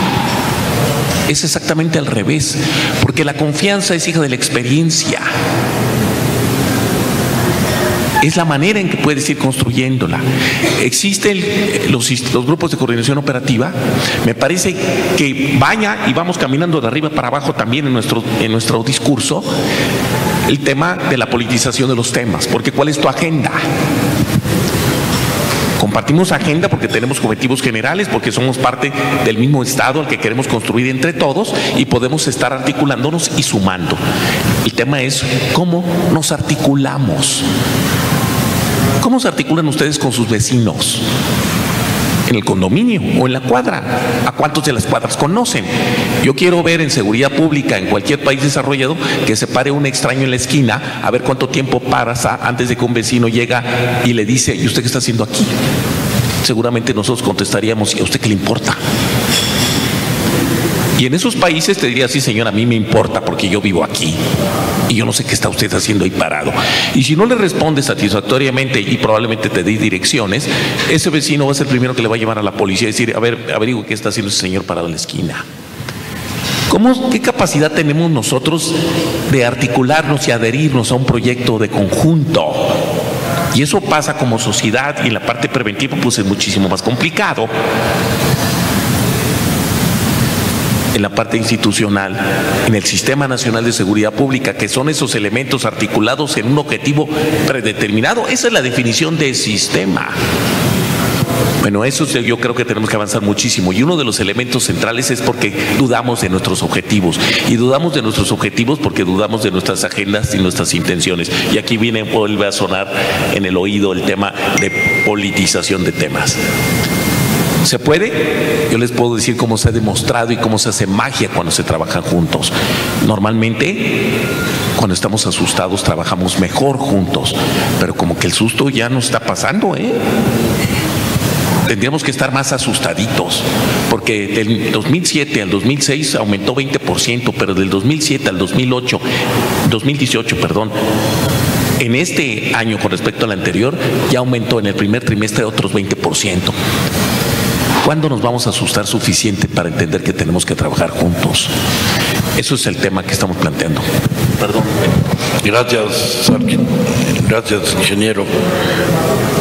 [SPEAKER 3] Es exactamente al revés, porque la confianza es hija de la experiencia. Es la manera en que puedes ir construyéndola. Existen los grupos de coordinación operativa. Me parece que vaya y vamos caminando de arriba para abajo también en nuestro discurso el tema de la politización de los temas. Porque ¿cuál es tu agenda? Compartimos agenda porque tenemos objetivos generales, porque somos parte del mismo Estado al que queremos construir entre todos y podemos estar articulándonos y sumando. El tema es cómo nos articulamos. ¿Cómo se articulan ustedes con sus vecinos? ¿En el condominio o en la cuadra? ¿A cuántos de las cuadras conocen? Yo quiero ver en seguridad pública en cualquier país desarrollado que se pare un extraño en la esquina a ver cuánto tiempo pasa antes de que un vecino llega y le dice: ¿y usted qué está haciendo aquí? Seguramente nosotros contestaríamos: ¿y a usted qué le importa? Y en esos países te diría: sí, señor, a mí me importa porque yo vivo aquí y yo no sé qué está usted haciendo ahí parado. Y si no le responde satisfactoriamente y probablemente te dé direcciones, ese vecino va a ser el primero que le va a llevar a la policía y decir: a ver, averigüe qué está haciendo ese señor parado en la esquina. ¿Qué capacidad tenemos nosotros de articularnos y adherirnos a un proyecto de conjunto? Y eso pasa como sociedad, y en la parte preventiva pues es muchísimo más complicado. en la parte institucional, en el Sistema Nacional de Seguridad Pública, que son esos elementos articulados en un objetivo predeterminado. Esa es la definición de sistema. Bueno, eso yo creo que tenemos que avanzar muchísimo, y uno de los elementos centrales es porque dudamos de nuestros objetivos, y dudamos de nuestros objetivos porque dudamos de nuestras agendas y nuestras intenciones, y aquí vuelve a sonar en el oído el tema de politización de temas. ¿Se puede? Yo les puedo decir cómo se ha demostrado y cómo se hace magia cuando se trabajan juntos. Normalmente, cuando estamos asustados, trabajamos mejor juntos, pero como que el susto ya nos está pasando, Tendríamos que estar más asustaditos, porque del 2007 al 2006 aumentó 20%, pero del 2007 al 2018, en este año con respecto al anterior, ya aumentó en el primer trimestre otros 20%. ¿Cuándo nos vamos a asustar suficiente para entender que tenemos que trabajar juntos? Eso es el tema que estamos planteando. Perdón.
[SPEAKER 2] Gracias, Sarkin. Gracias, ingeniero.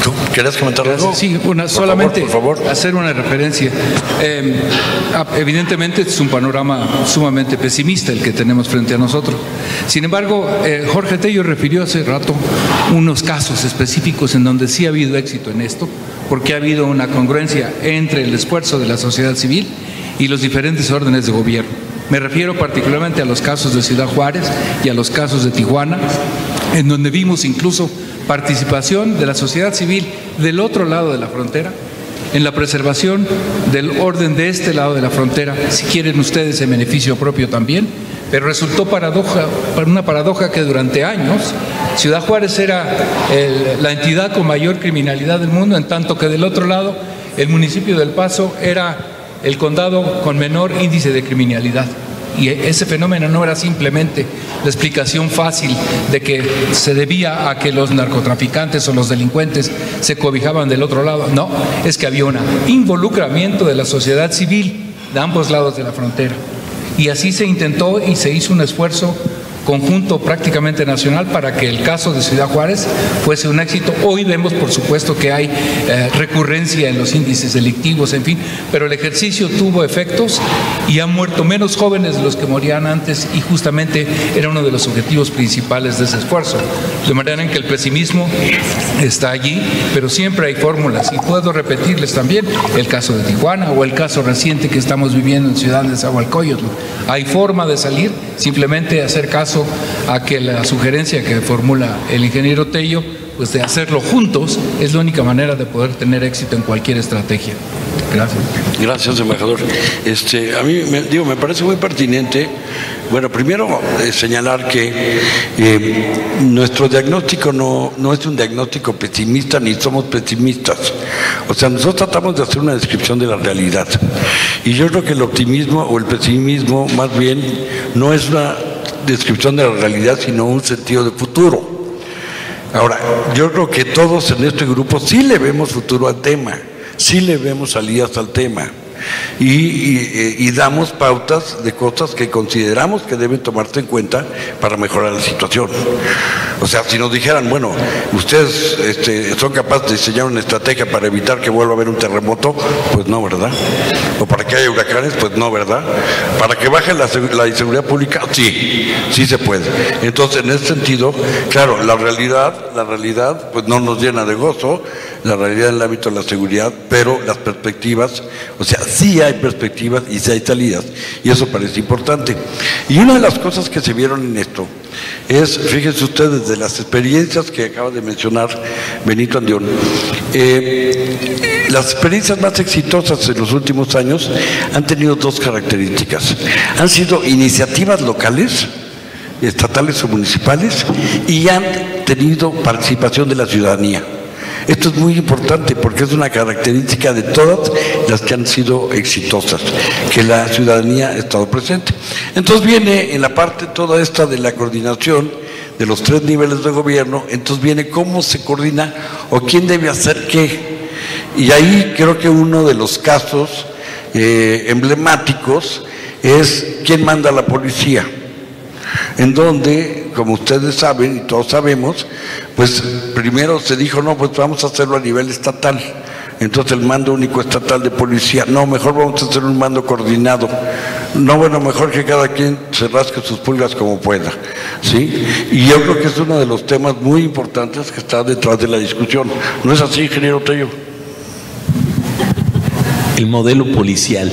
[SPEAKER 2] ¿Tú querías comentar algo?
[SPEAKER 6] Sí, solamente por favor, hacer una referencia. Evidentemente es un panorama sumamente pesimista el que tenemos frente a nosotros. Sin embargo, Jorge Tello refirió hace rato unos casos específicos en donde sí ha habido éxito en esto, porque ha habido una congruencia entre el esfuerzo de la sociedad civil y los diferentes órdenes de gobierno. Me refiero particularmente a los casos de Ciudad Juárez y a los casos de Tijuana, en donde vimos incluso participación de la sociedad civil del otro lado de la frontera, en la preservación del orden de este lado de la frontera, si quieren ustedes en beneficio propio también, pero resultó una paradoja que durante años Ciudad Juárez era la entidad con mayor criminalidad del mundo, en tanto que del otro lado el municipio del Paso era el condado con menor índice de criminalidad. Y ese fenómeno no era simplemente la explicación fácil de que se debía a que los narcotraficantes o los delincuentes se cobijaban del otro lado. No, es que había un involucramiento de la sociedad civil de ambos lados de la frontera. Y así se intentó y se hizo un esfuerzo conjunto prácticamente nacional para que el caso de Ciudad Juárez fuese un éxito. Hoy vemos, por supuesto, que hay recurrencia en los índices delictivos, en fin, pero el ejercicio tuvo efectos y han muerto menos jóvenes de los que morían antes, y justamente era uno de los objetivos principales de ese esfuerzo. De manera en que el pesimismo está allí, pero siempre hay fórmulas, y puedo repetirles también el caso de Tijuana o el caso reciente que estamos viviendo en Ciudad de Nezahualcóyotl. Hay forma de salir, simplemente hacer caso a que la sugerencia que formula el ingeniero Tello, pues de hacerlo juntos, es la única manera de poder tener éxito en cualquier estrategia. Gracias. Gracias, embajador.
[SPEAKER 2] A mí me parece muy pertinente. Bueno, primero señalar que nuestro diagnóstico no es un diagnóstico pesimista, ni somos pesimistas. O sea, nosotros tratamos de hacer una descripción de la realidad. Y yo creo que el optimismo o el pesimismo más bien no es una descripción de la realidad, sino un sentido de futuro. Ahora, yo creo que todos en este grupo sí le vemos futuro al tema, sí le vemos salidas al tema, y damos pautas de cosas que consideramos que deben tomarse en cuenta para mejorar la situación. O sea, si nos dijeran, bueno, ustedes son capaces de diseñar una estrategia para evitar que vuelva a haber un terremoto, pues no, ¿verdad? O para que haya huracanes, pues no, ¿verdad? Para que baje la inseguridad pública, sí se puede. Entonces, en ese sentido, claro, la realidad pues no nos llena de gozo, la realidad en el ámbito de la seguridad, pero las perspectivas, o sea, sí hay perspectivas y sí hay salidas, y eso parece importante. Y una de las cosas que se vieron en esto es, fíjense ustedes, de las experiencias que acaba de mencionar Benito Andión, las experiencias más exitosas en los últimos años han tenido dos características. Han sido iniciativas locales, estatales o municipales, y han tenido participación de la ciudadanía. Esto es muy importante porque es una característica de todas las que han sido exitosas, que la ciudadanía ha estado presente. Entonces viene en la parte toda esta de la coordinación de los 3 niveles de gobierno, entonces viene cómo se coordina o quién debe hacer qué. Y ahí creo que uno de los casos emblemáticos es quién manda a la policía, en donde, como ustedes saben y todos sabemos, pues primero se dijo, no, pues vamos a hacerlo a nivel estatal, entonces el mando único estatal de policía, no, mejor vamos a hacer un mando coordinado, no, bueno, mejor que cada quien se rasque sus pulgas como pueda, ¿sí? Y yo creo que es uno de los temas muy importantes que está detrás de la discusión. ¿No es así, ingeniero Tello?
[SPEAKER 3] El modelo policial.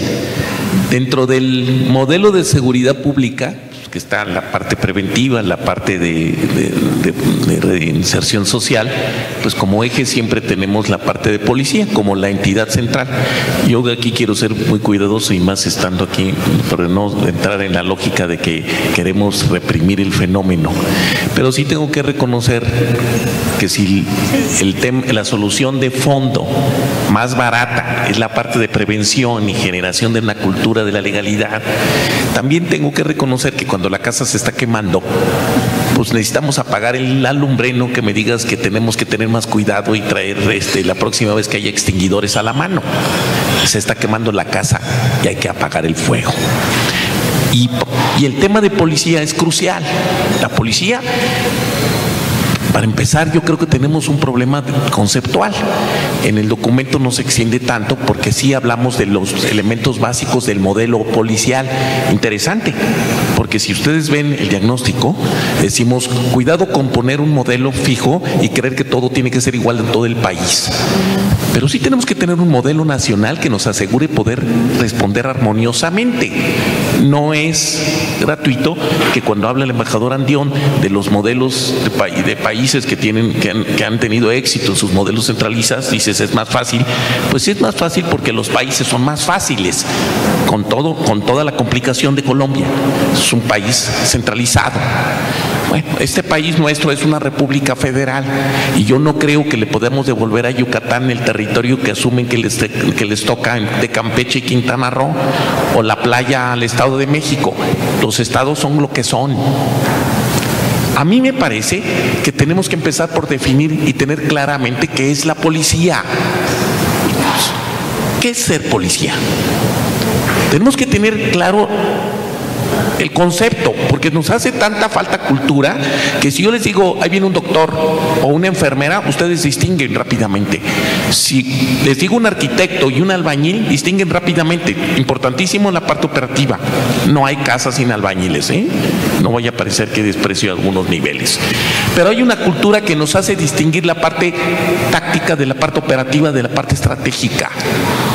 [SPEAKER 3] Dentro del modelo de seguridad pública, que está la parte preventiva, la parte de reinserción social, pues como eje siempre tenemos la parte de policía como la entidad central. Yo aquí quiero ser muy cuidadoso y más estando aquí, para no entrar en la lógica de que queremos reprimir el fenómeno, pero sí tengo que reconocer que si la solución de fondo más barata es la parte de prevención y generación de una cultura de la legalidad, también tengo que reconocer que cuando la casa se está quemando, pues necesitamos apagar el alumbre, no que me digas que tenemos que tener más cuidado y traer la próxima vez que haya extinguidores a la mano. Se está quemando la casa y hay que apagar el fuego. Y el tema de policía es crucial. La policía, para empezar, yo creo que tenemos un problema conceptual. En el documento no se extiende tanto porque sí hablamos de los elementos básicos del modelo policial. Interesante, porque si ustedes ven el diagnóstico, decimos, cuidado con poner un modelo fijo y creer que todo tiene que ser igual en todo el país. Pero sí tenemos que tener un modelo nacional que nos asegure poder responder armoniosamente. No es gratuito que cuando habla el embajador Andión de los modelos de países que han tenido éxito en sus modelos centralizados, dices es más fácil. Pues sí es más fácil porque los países son más fáciles, con toda la complicación de Colombia. Es un país centralizado. Bueno, este país nuestro es una república federal y yo no creo que le podamos devolver a Yucatán el territorio que asumen que les toca de Campeche y Quintana Roo, o la playa al Estado de México. Los estados son lo que son. A mí me parece que tenemos que empezar por definir y tener claramente qué es la policía. ¿Qué es ser policía? Tenemos que tener claro el concepto, porque nos hace tanta falta cultura que si yo les digo, ahí viene un doctor o una enfermera, ustedes distinguen rápidamente. Si les digo un arquitecto y un albañil, distinguen rápidamente. Importantísimo la parte operativa. No hay casa sin albañiles, ¿eh? No vaya a parecer que desprecio algunos niveles. Pero hay una cultura que nos hace distinguir la parte táctica de la parte operativa de la parte estratégica.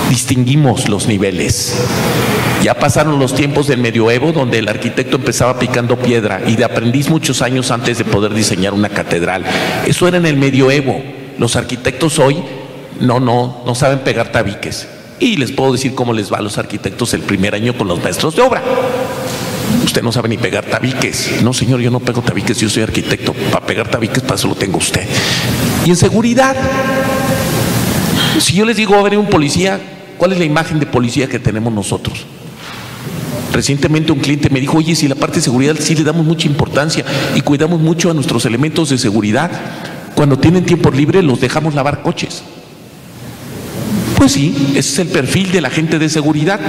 [SPEAKER 3] Distinguimos los niveles. Ya pasaron los tiempos del medioevo donde el arquitecto empezaba picando piedra y de aprendiz muchos años antes de poder diseñar una catedral. Eso era en el medioevo. Los arquitectos hoy no saben pegar tabiques. Y les puedo decir cómo les va a los arquitectos el primer año con los maestros de obra. Usted no sabe ni pegar tabiques. No, señor, yo no pego tabiques, yo soy arquitecto. Para pegar tabiques, para eso lo tengo usted. Y en seguridad, si yo les digo, va a venir un policía, ¿cuál es la imagen de policía que tenemos nosotros? Recientemente un cliente me dijo, oye, si la parte de seguridad sí le damos mucha importancia y cuidamos mucho a nuestros elementos de seguridad, cuando tienen tiempo libre los dejamos lavar coches. Pues sí, ese es el perfil de la gente de seguridad,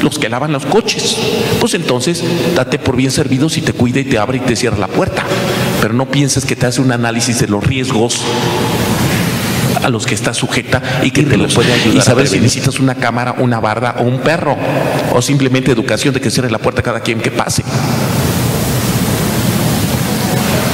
[SPEAKER 3] los que lavan los coches. Pues entonces, date por bien servido si te cuida y te abre y te cierra la puerta. Pero no pienses que te hace un análisis de los riesgos a los que está sujeta y que te lo puede ayudar y saber si necesitas una cámara, una barda o un perro, o simplemente educación de que cierre la puerta a cada quien que pase.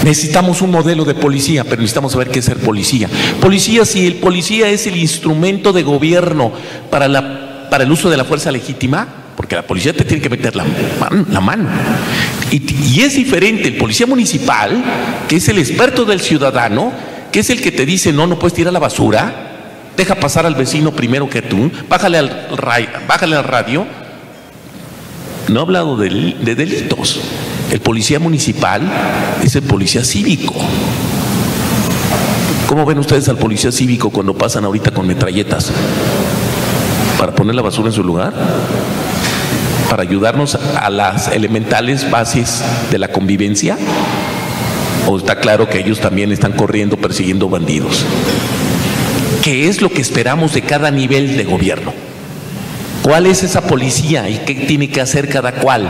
[SPEAKER 3] Necesitamos un modelo de policía, pero necesitamos saber qué es ser policía. Policía, si el policía es el instrumento de gobierno para el uso de la fuerza legítima, porque la policía te tiene que meter la mano. Y es diferente el policía municipal, que es el experto del ciudadano, que es el que te dice, no puedes tirar la basura, deja pasar al vecino primero que tú, bájale al radio. No he hablado de delitos. El policía municipal es el policía cívico. ¿Cómo ven ustedes al policía cívico cuando pasan ahorita con metralletas? ¿Para poner la basura en su lugar? ¿Para ayudarnos a las elementales bases de la convivencia? ¿O está claro que ellos también están corriendo persiguiendo bandidos? ¿Qué es lo que esperamos de cada nivel de gobierno? ¿Cuál es esa policía y qué tiene que hacer cada cual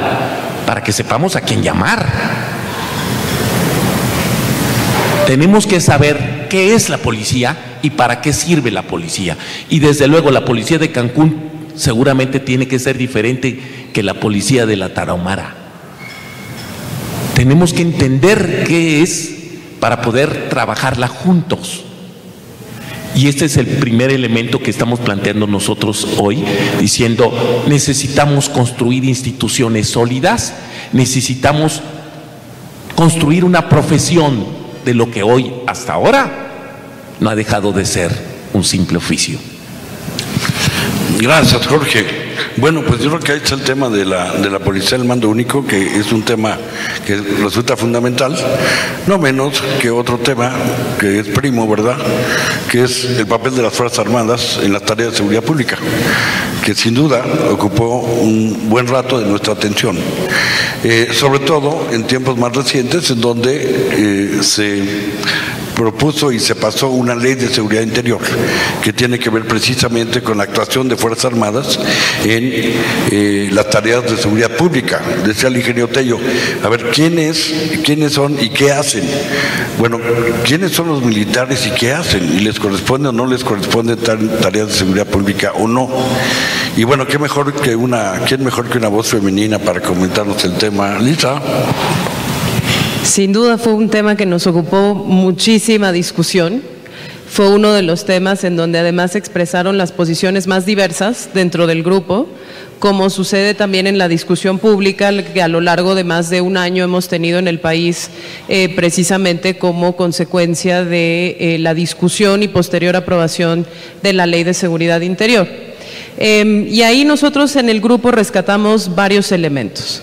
[SPEAKER 3] para que sepamos a quién llamar? Tenemos que saber qué es la policía y para qué sirve la policía. Y desde luego la policía de Cancún seguramente tiene que ser diferente que la policía de la Tarahumara. Tenemos que entender qué es para poder trabajarla juntos. Y este es el primer elemento que estamos planteando nosotros hoy, diciendo, necesitamos construir instituciones sólidas, necesitamos construir una profesión de lo que hoy, hasta ahora, no ha dejado de ser un simple oficio.
[SPEAKER 2] Gracias, Jorge. Bueno, pues yo creo que ahí está el tema de la policía del mando único, que es un tema que resulta fundamental, no menos que otro tema que es primo, ¿verdad?, que es el papel de las Fuerzas Armadas en las tareas de seguridad pública, que sin duda ocupó un buen rato de nuestra atención, sobre todo en tiempos más recientes, en donde se propuso y se pasó una ley de seguridad interior que tiene que ver precisamente con la actuación de Fuerzas Armadas en las tareas de seguridad pública. Decía el ingeniero Tello, a ver, ¿quiénes son y qué hacen? Bueno, ¿quiénes son los militares y qué hacen? ¿Y les corresponde o no les corresponde tareas de seguridad pública o no? Y bueno, ¿quién mejor que una voz femenina para comentarnos el tema? Lisa.
[SPEAKER 4] Sin duda fue un tema que nos ocupó muchísima discusión. Fue uno de los temas en donde además se expresaron las posiciones más diversas dentro del grupo, como sucede también en la discusión pública que a lo largo de más de un año hemos tenido en el país, precisamente como consecuencia de la discusión y posterior aprobación de la Ley de Seguridad Interior. Y ahí nosotros en el grupo rescatamos varios elementos.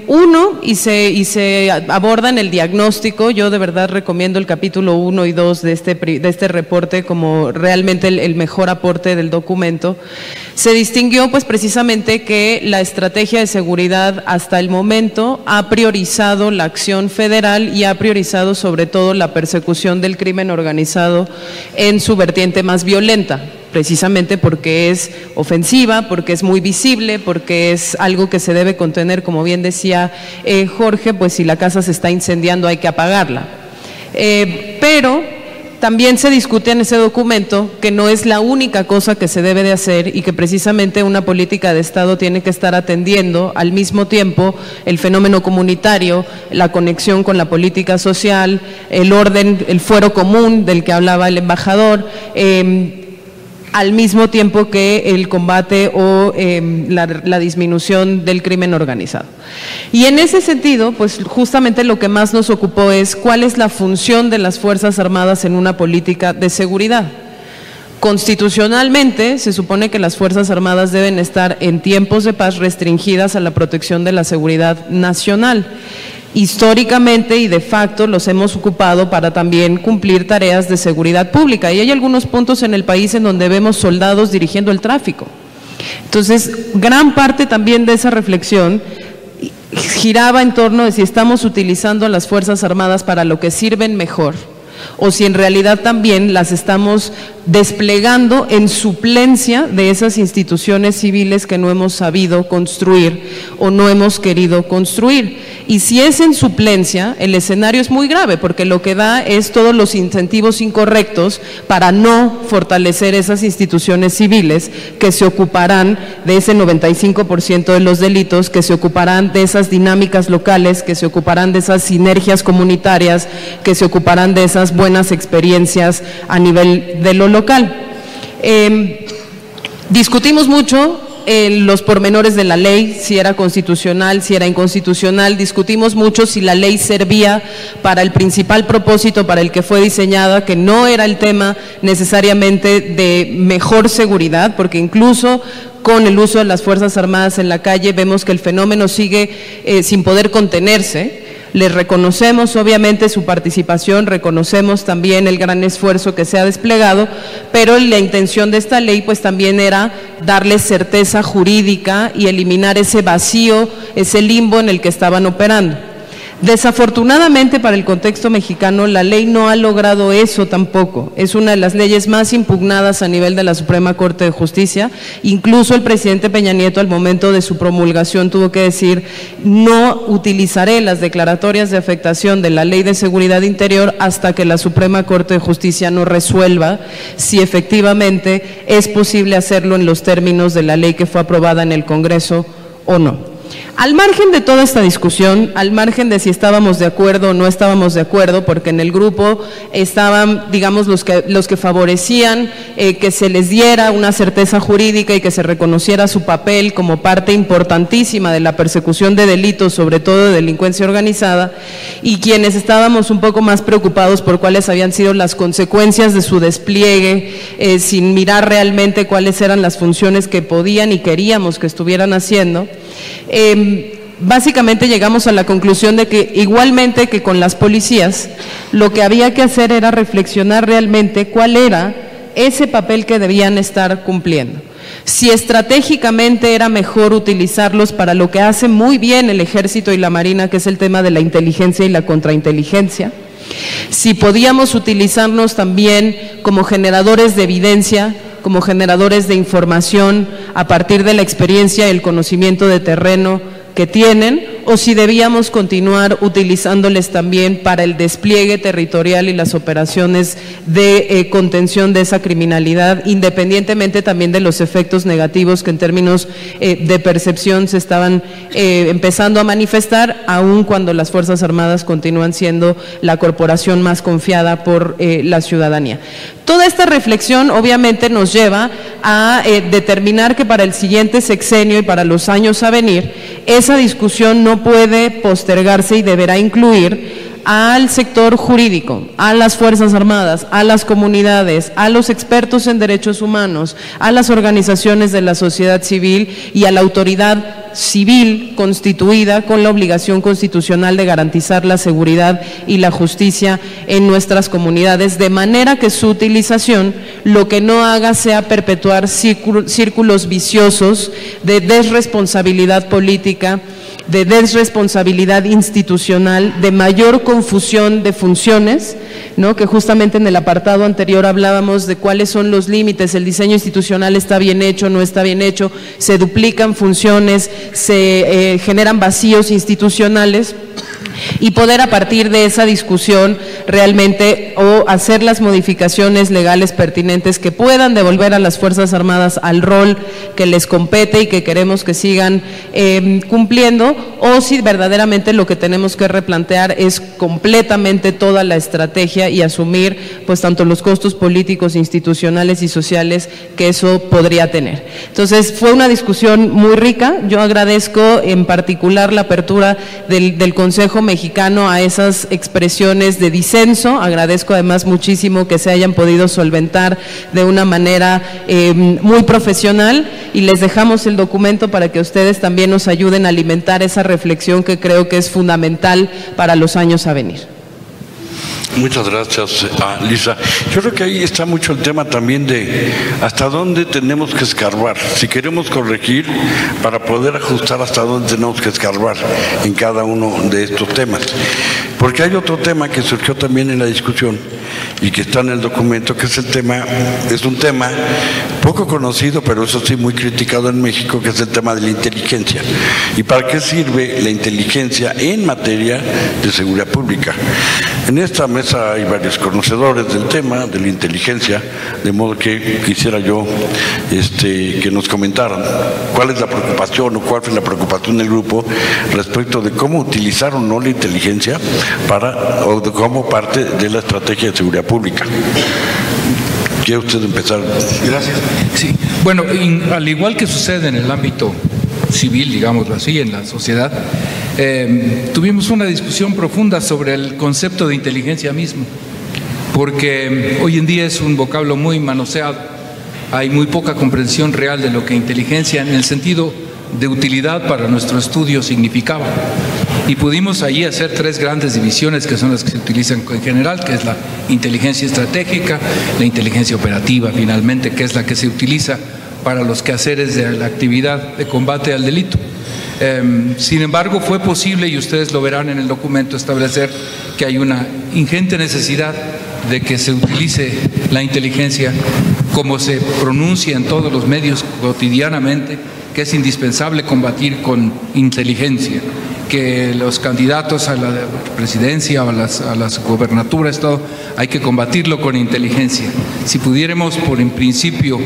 [SPEAKER 4] Uno, y se aborda en el diagnóstico. Yo de verdad recomiendo el capítulo 1 y 2 de este reporte como realmente el mejor aporte del documento. Se distinguió pues precisamente que la estrategia de seguridad hasta el momento ha priorizado la acción federal y ha priorizado sobre todo la persecución del crimen organizado en su vertiente más violenta, precisamente porque es ofensiva, porque es muy visible, porque es algo que se debe contener, como bien decía Jorge, pues si la casa se está incendiando hay que apagarla. Pero también se discute en ese documento que no es la única cosa que se debe de hacer y que precisamente una política de Estado tiene que estar atendiendo al mismo tiempo el fenómeno comunitario, la conexión con la política social, el orden, el fuero común del que hablaba el embajador, al mismo tiempo que el combate o la disminución del crimen organizado. Y en ese sentido, pues justamente lo que más nos ocupó es cuál es la función de las Fuerzas Armadas en una política de seguridad. Constitucionalmente se supone que las Fuerzas Armadas deben estar en tiempos de paz restringidas a la protección de la seguridad nacional. Históricamente y de facto los hemos ocupado para también cumplir tareas de seguridad pública, y hay algunos puntos en el país en donde vemos soldados dirigiendo el tráfico. Entonces, gran parte también de esa reflexión giraba en torno de si estamos utilizando a las Fuerzas Armadas para lo que sirven mejor, o si en realidad también las estamos desplegando en suplencia de esas instituciones civiles que no hemos sabido construir o no hemos querido construir. Y si es en suplencia, el escenario es muy grave, porque lo que da es todos los incentivos incorrectos para no fortalecer esas instituciones civiles que se ocuparán de ese 95% de los delitos, que se ocuparán de esas dinámicas locales, que se ocuparán de esas sinergias comunitarias, que se ocuparán de esas buenas experiencias a nivel de lo local. Discutimos mucho los pormenores de la ley, si era constitucional, si era inconstitucional. Discutimos mucho si la ley servía para el principal propósito para el que fue diseñada, que no era el tema necesariamente de mejor seguridad, porque incluso con el uso de las Fuerzas Armadas en la calle vemos que el fenómeno sigue sin poder contenerse. Les reconocemos obviamente su participación, reconocemos también el gran esfuerzo que se ha desplegado, pero la intención de esta ley pues también era darles certeza jurídica y eliminar ese vacío, ese limbo en el que estaban operando. Desafortunadamente para el contexto mexicano, la ley no ha logrado eso tampoco. Es una de las leyes más impugnadas a nivel de la Suprema Corte de Justicia. Incluso el presidente Peña Nieto, al momento de su promulgación, tuvo que decir: no utilizaré las declaratorias de afectación de la Ley de Seguridad Interior hasta que la Suprema Corte de Justicia no resuelva si efectivamente es posible hacerlo en los términos de la ley que fue aprobada en el Congreso o no. Al margen de toda esta discusión, al margen de si estábamos de acuerdo o no estábamos de acuerdo, porque en el grupo estaban, digamos, los que favorecían que se les diera una certeza jurídica y que se reconociera su papel como parte importantísima de la persecución de delitos, sobre todo de delincuencia organizada, y quienes estábamos un poco más preocupados por cuáles habían sido las consecuencias de su despliegue, sin mirar realmente cuáles eran las funciones que podían y queríamos que estuvieran haciendo. Básicamente llegamos a la conclusión de que, igualmente que con las policías, lo que había que hacer era reflexionar realmente cuál era ese papel que debían estar cumpliendo. Si estratégicamente era mejor utilizarlos para lo que hace muy bien el Ejército y la Marina, que es el tema de la inteligencia y la contrainteligencia. Si podíamos utilizarnos también como generadores de evidencia, como generadores de información a partir de la experiencia y el conocimiento de terreno que tienen, o si debíamos continuar utilizándoles también para el despliegue territorial y las operaciones de contención de esa criminalidad, independientemente también de los efectos negativos que en términos de percepción se estaban empezando a manifestar, aun cuando las Fuerzas Armadas continúan siendo la corporación más confiada por la ciudadanía. Toda esta reflexión obviamente nos lleva a determinar que para el siguiente sexenio y para los años a venir, esa discusión no puede postergarse y deberá incluir al sector jurídico, a las Fuerzas Armadas, a las comunidades, a los expertos en derechos humanos, a las organizaciones de la sociedad civil y a la autoridad civil constituida con la obligación constitucional de garantizar la seguridad y la justicia en nuestras comunidades, de manera que su utilización lo que no haga sea perpetuar círculos viciosos de desresponsabilidad política, de desresponsabilidad institucional, de mayor confusión de funciones, ¿no? Que justamente en el apartado anterior hablábamos de cuáles son los límites, el diseño institucional está bien hecho, no está bien hecho, se duplican funciones, se generan vacíos institucionales, y poder a partir de esa discusión realmente o hacer las modificaciones legales pertinentes que puedan devolver a las Fuerzas Armadas al rol que les compete y que queremos que sigan cumpliendo, o si verdaderamente lo que tenemos que replantear es completamente toda la estrategia y asumir pues tanto los costos políticos, institucionales y sociales que eso podría tener. Entonces fue una discusión muy rica. Yo agradezco en particular la apertura del Consejo Mexicano a esas expresiones de disenso. Agradezco además muchísimo que se hayan podido solventar de una manera muy profesional, y les dejamos el documento para que ustedes también nos ayuden a alimentar esa reflexión que creo que es fundamental para los años a venir.
[SPEAKER 2] Muchas gracias, Lisa. Yo creo que ahí está mucho el tema también de hasta dónde tenemos que escarbar, si queremos corregir, para poder ajustar hasta dónde tenemos que escarbar en cada uno de estos temas. Porque hay otro tema que surgió también en la discusión y que está en el documento, que es un tema poco conocido, pero eso sí muy criticado en México, que es el tema de la inteligencia. ¿Y para qué sirve la inteligencia en materia de seguridad pública? En esta mesa hay varios conocedores del tema de la inteligencia, de modo que quisiera yo que nos comentaran cuál es la preocupación o cuál fue la preocupación del grupo respecto de cómo utilizar o no la inteligencia como parte de la estrategia de seguridad pública. ¿Quiere usted empezar?
[SPEAKER 6] Gracias. Sí. Bueno, al igual que sucede en el ámbito civil, digámoslo así, en la sociedad, tuvimos una discusión profunda sobre el concepto de inteligencia mismo, porque hoy en día es un vocablo muy manoseado, hay muy poca comprensión real de lo que inteligencia en el sentido de utilidad para nuestro estudio significaba. Y pudimos allí hacer tres grandes divisiones que son las que se utilizan en general, que es la inteligencia estratégica, la inteligencia operativa finalmente, que es la que se utiliza para los quehaceres de la actividad de combate al delito. Sin embargo, fue posible, y ustedes lo verán en el documento, establecer que hay una ingente necesidad de que se utilice la inteligencia como se pronuncia en todos los medios cotidianamente, que es indispensable combatir con inteligencia, que los candidatos a la presidencia o a las gobernaturas, todo, hay que combatirlo con inteligencia. Si pudiéramos, en principio,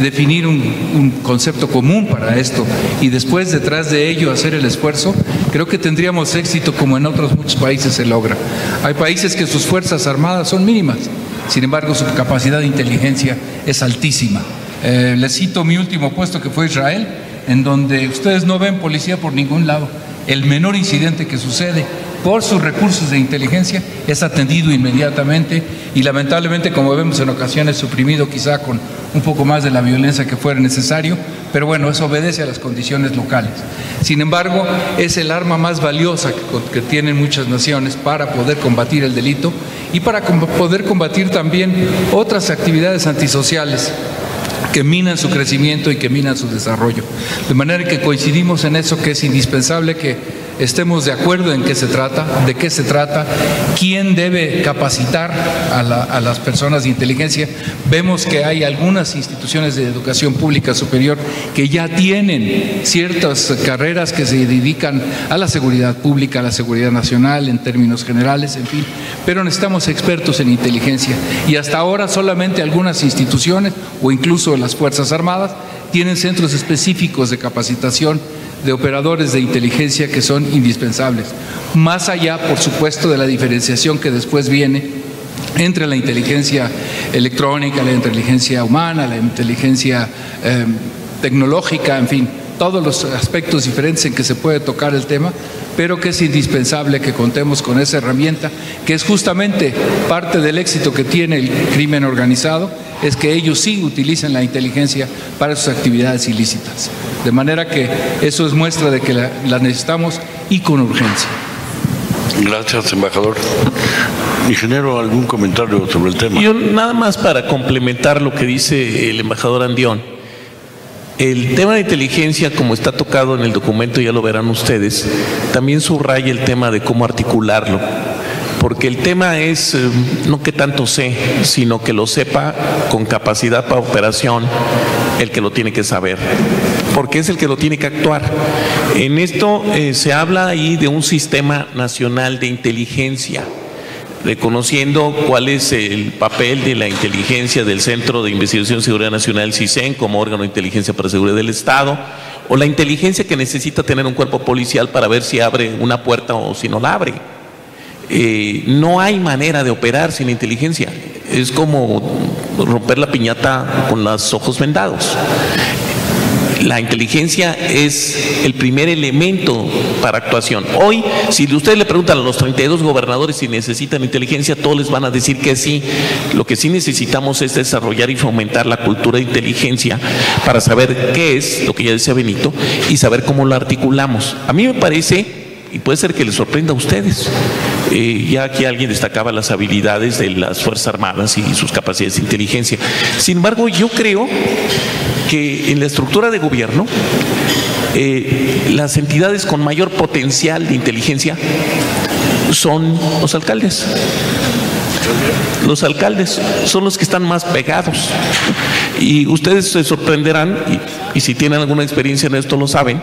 [SPEAKER 6] definir un concepto común para esto y después detrás de ello hacer el esfuerzo, creo que tendríamos éxito como en otros muchos países se logra. Hay países que sus fuerzas armadas son mínimas, sin embargo su capacidad de inteligencia es altísima. Les cito mi último puesto, que fue Israel, en donde ustedes no ven policía por ningún lado. El menor incidente que sucede por sus recursos de inteligencia es atendido inmediatamente y lamentablemente, como vemos en ocasiones, suprimido quizá con un poco más de la violencia que fuera necesario, pero bueno, eso obedece a las condiciones locales. Sin embargo, es el arma más valiosa que tienen muchas naciones para poder combatir el delito y para poder combatir también otras actividades antisociales que minan su crecimiento y que minan su desarrollo. De manera que coincidimos en eso, que es indispensable que estemos de acuerdo en qué se trata, de qué se trata, quién debe capacitar a las personas de inteligencia. Vemos que hay algunas instituciones de educación pública superior que ya tienen ciertas carreras que se dedican a la seguridad pública, a la seguridad nacional en términos generales, en fin, pero necesitamos expertos en inteligencia y hasta ahora solamente algunas instituciones o incluso las Fuerzas Armadas tienen centros específicos de capacitación de operadores de inteligencia que son indispensables. Más allá, por supuesto, de la diferenciación que después viene entre la inteligencia electrónica, la inteligencia humana, la inteligencia tecnológica, en fin, todos los aspectos diferentes en que se puede tocar el tema, pero que es indispensable que contemos con esa herramienta, que es justamente parte del éxito que tiene el crimen organizado, es que ellos sí utilizan la inteligencia para sus actividades ilícitas. De manera que eso es muestra de que la necesitamos y con urgencia.
[SPEAKER 2] Gracias, embajador. Ingeniero, ¿algún comentario sobre el tema?
[SPEAKER 3] Yo nada más para complementar lo que dice el embajador Andión. El tema de inteligencia, como está tocado en el documento, ya lo verán ustedes, también subraya el tema de cómo articularlo. Porque el tema es no que tanto sé, sino que lo sepa con capacidad para operación el que lo tiene que saber, porque es el que lo tiene que actuar. En esto se habla ahí de un sistema nacional de inteligencia, reconociendo cuál es el papel de la inteligencia del Centro de Investigación y Seguridad Nacional, CISEN, como órgano de inteligencia para la seguridad del Estado, o la inteligencia que necesita tener un cuerpo policial para ver si abre una puerta o si no la abre. No hay manera de operar sin inteligencia. Es como romper la piñata con los ojos vendados. La inteligencia es el primer elemento para actuación. Hoy, si ustedes le preguntan a los 32 gobernadores si necesitan inteligencia, todos les van a decir que sí. Lo que sí necesitamos es desarrollar y fomentar la cultura de inteligencia para saber qué es, lo que ya decía Benito, y saber cómo lo articulamos. A mí me parece, y puede ser que les sorprenda a ustedes, ya aquí alguien destacaba las habilidades de las Fuerzas Armadas y sus capacidades de inteligencia. Sin embargo, yo creo que en la estructura de gobierno, las entidades con mayor potencial de inteligencia son los alcaldes. Los alcaldes son los que están más pegados. Y ustedes se sorprenderán, y si tienen alguna experiencia en esto lo saben,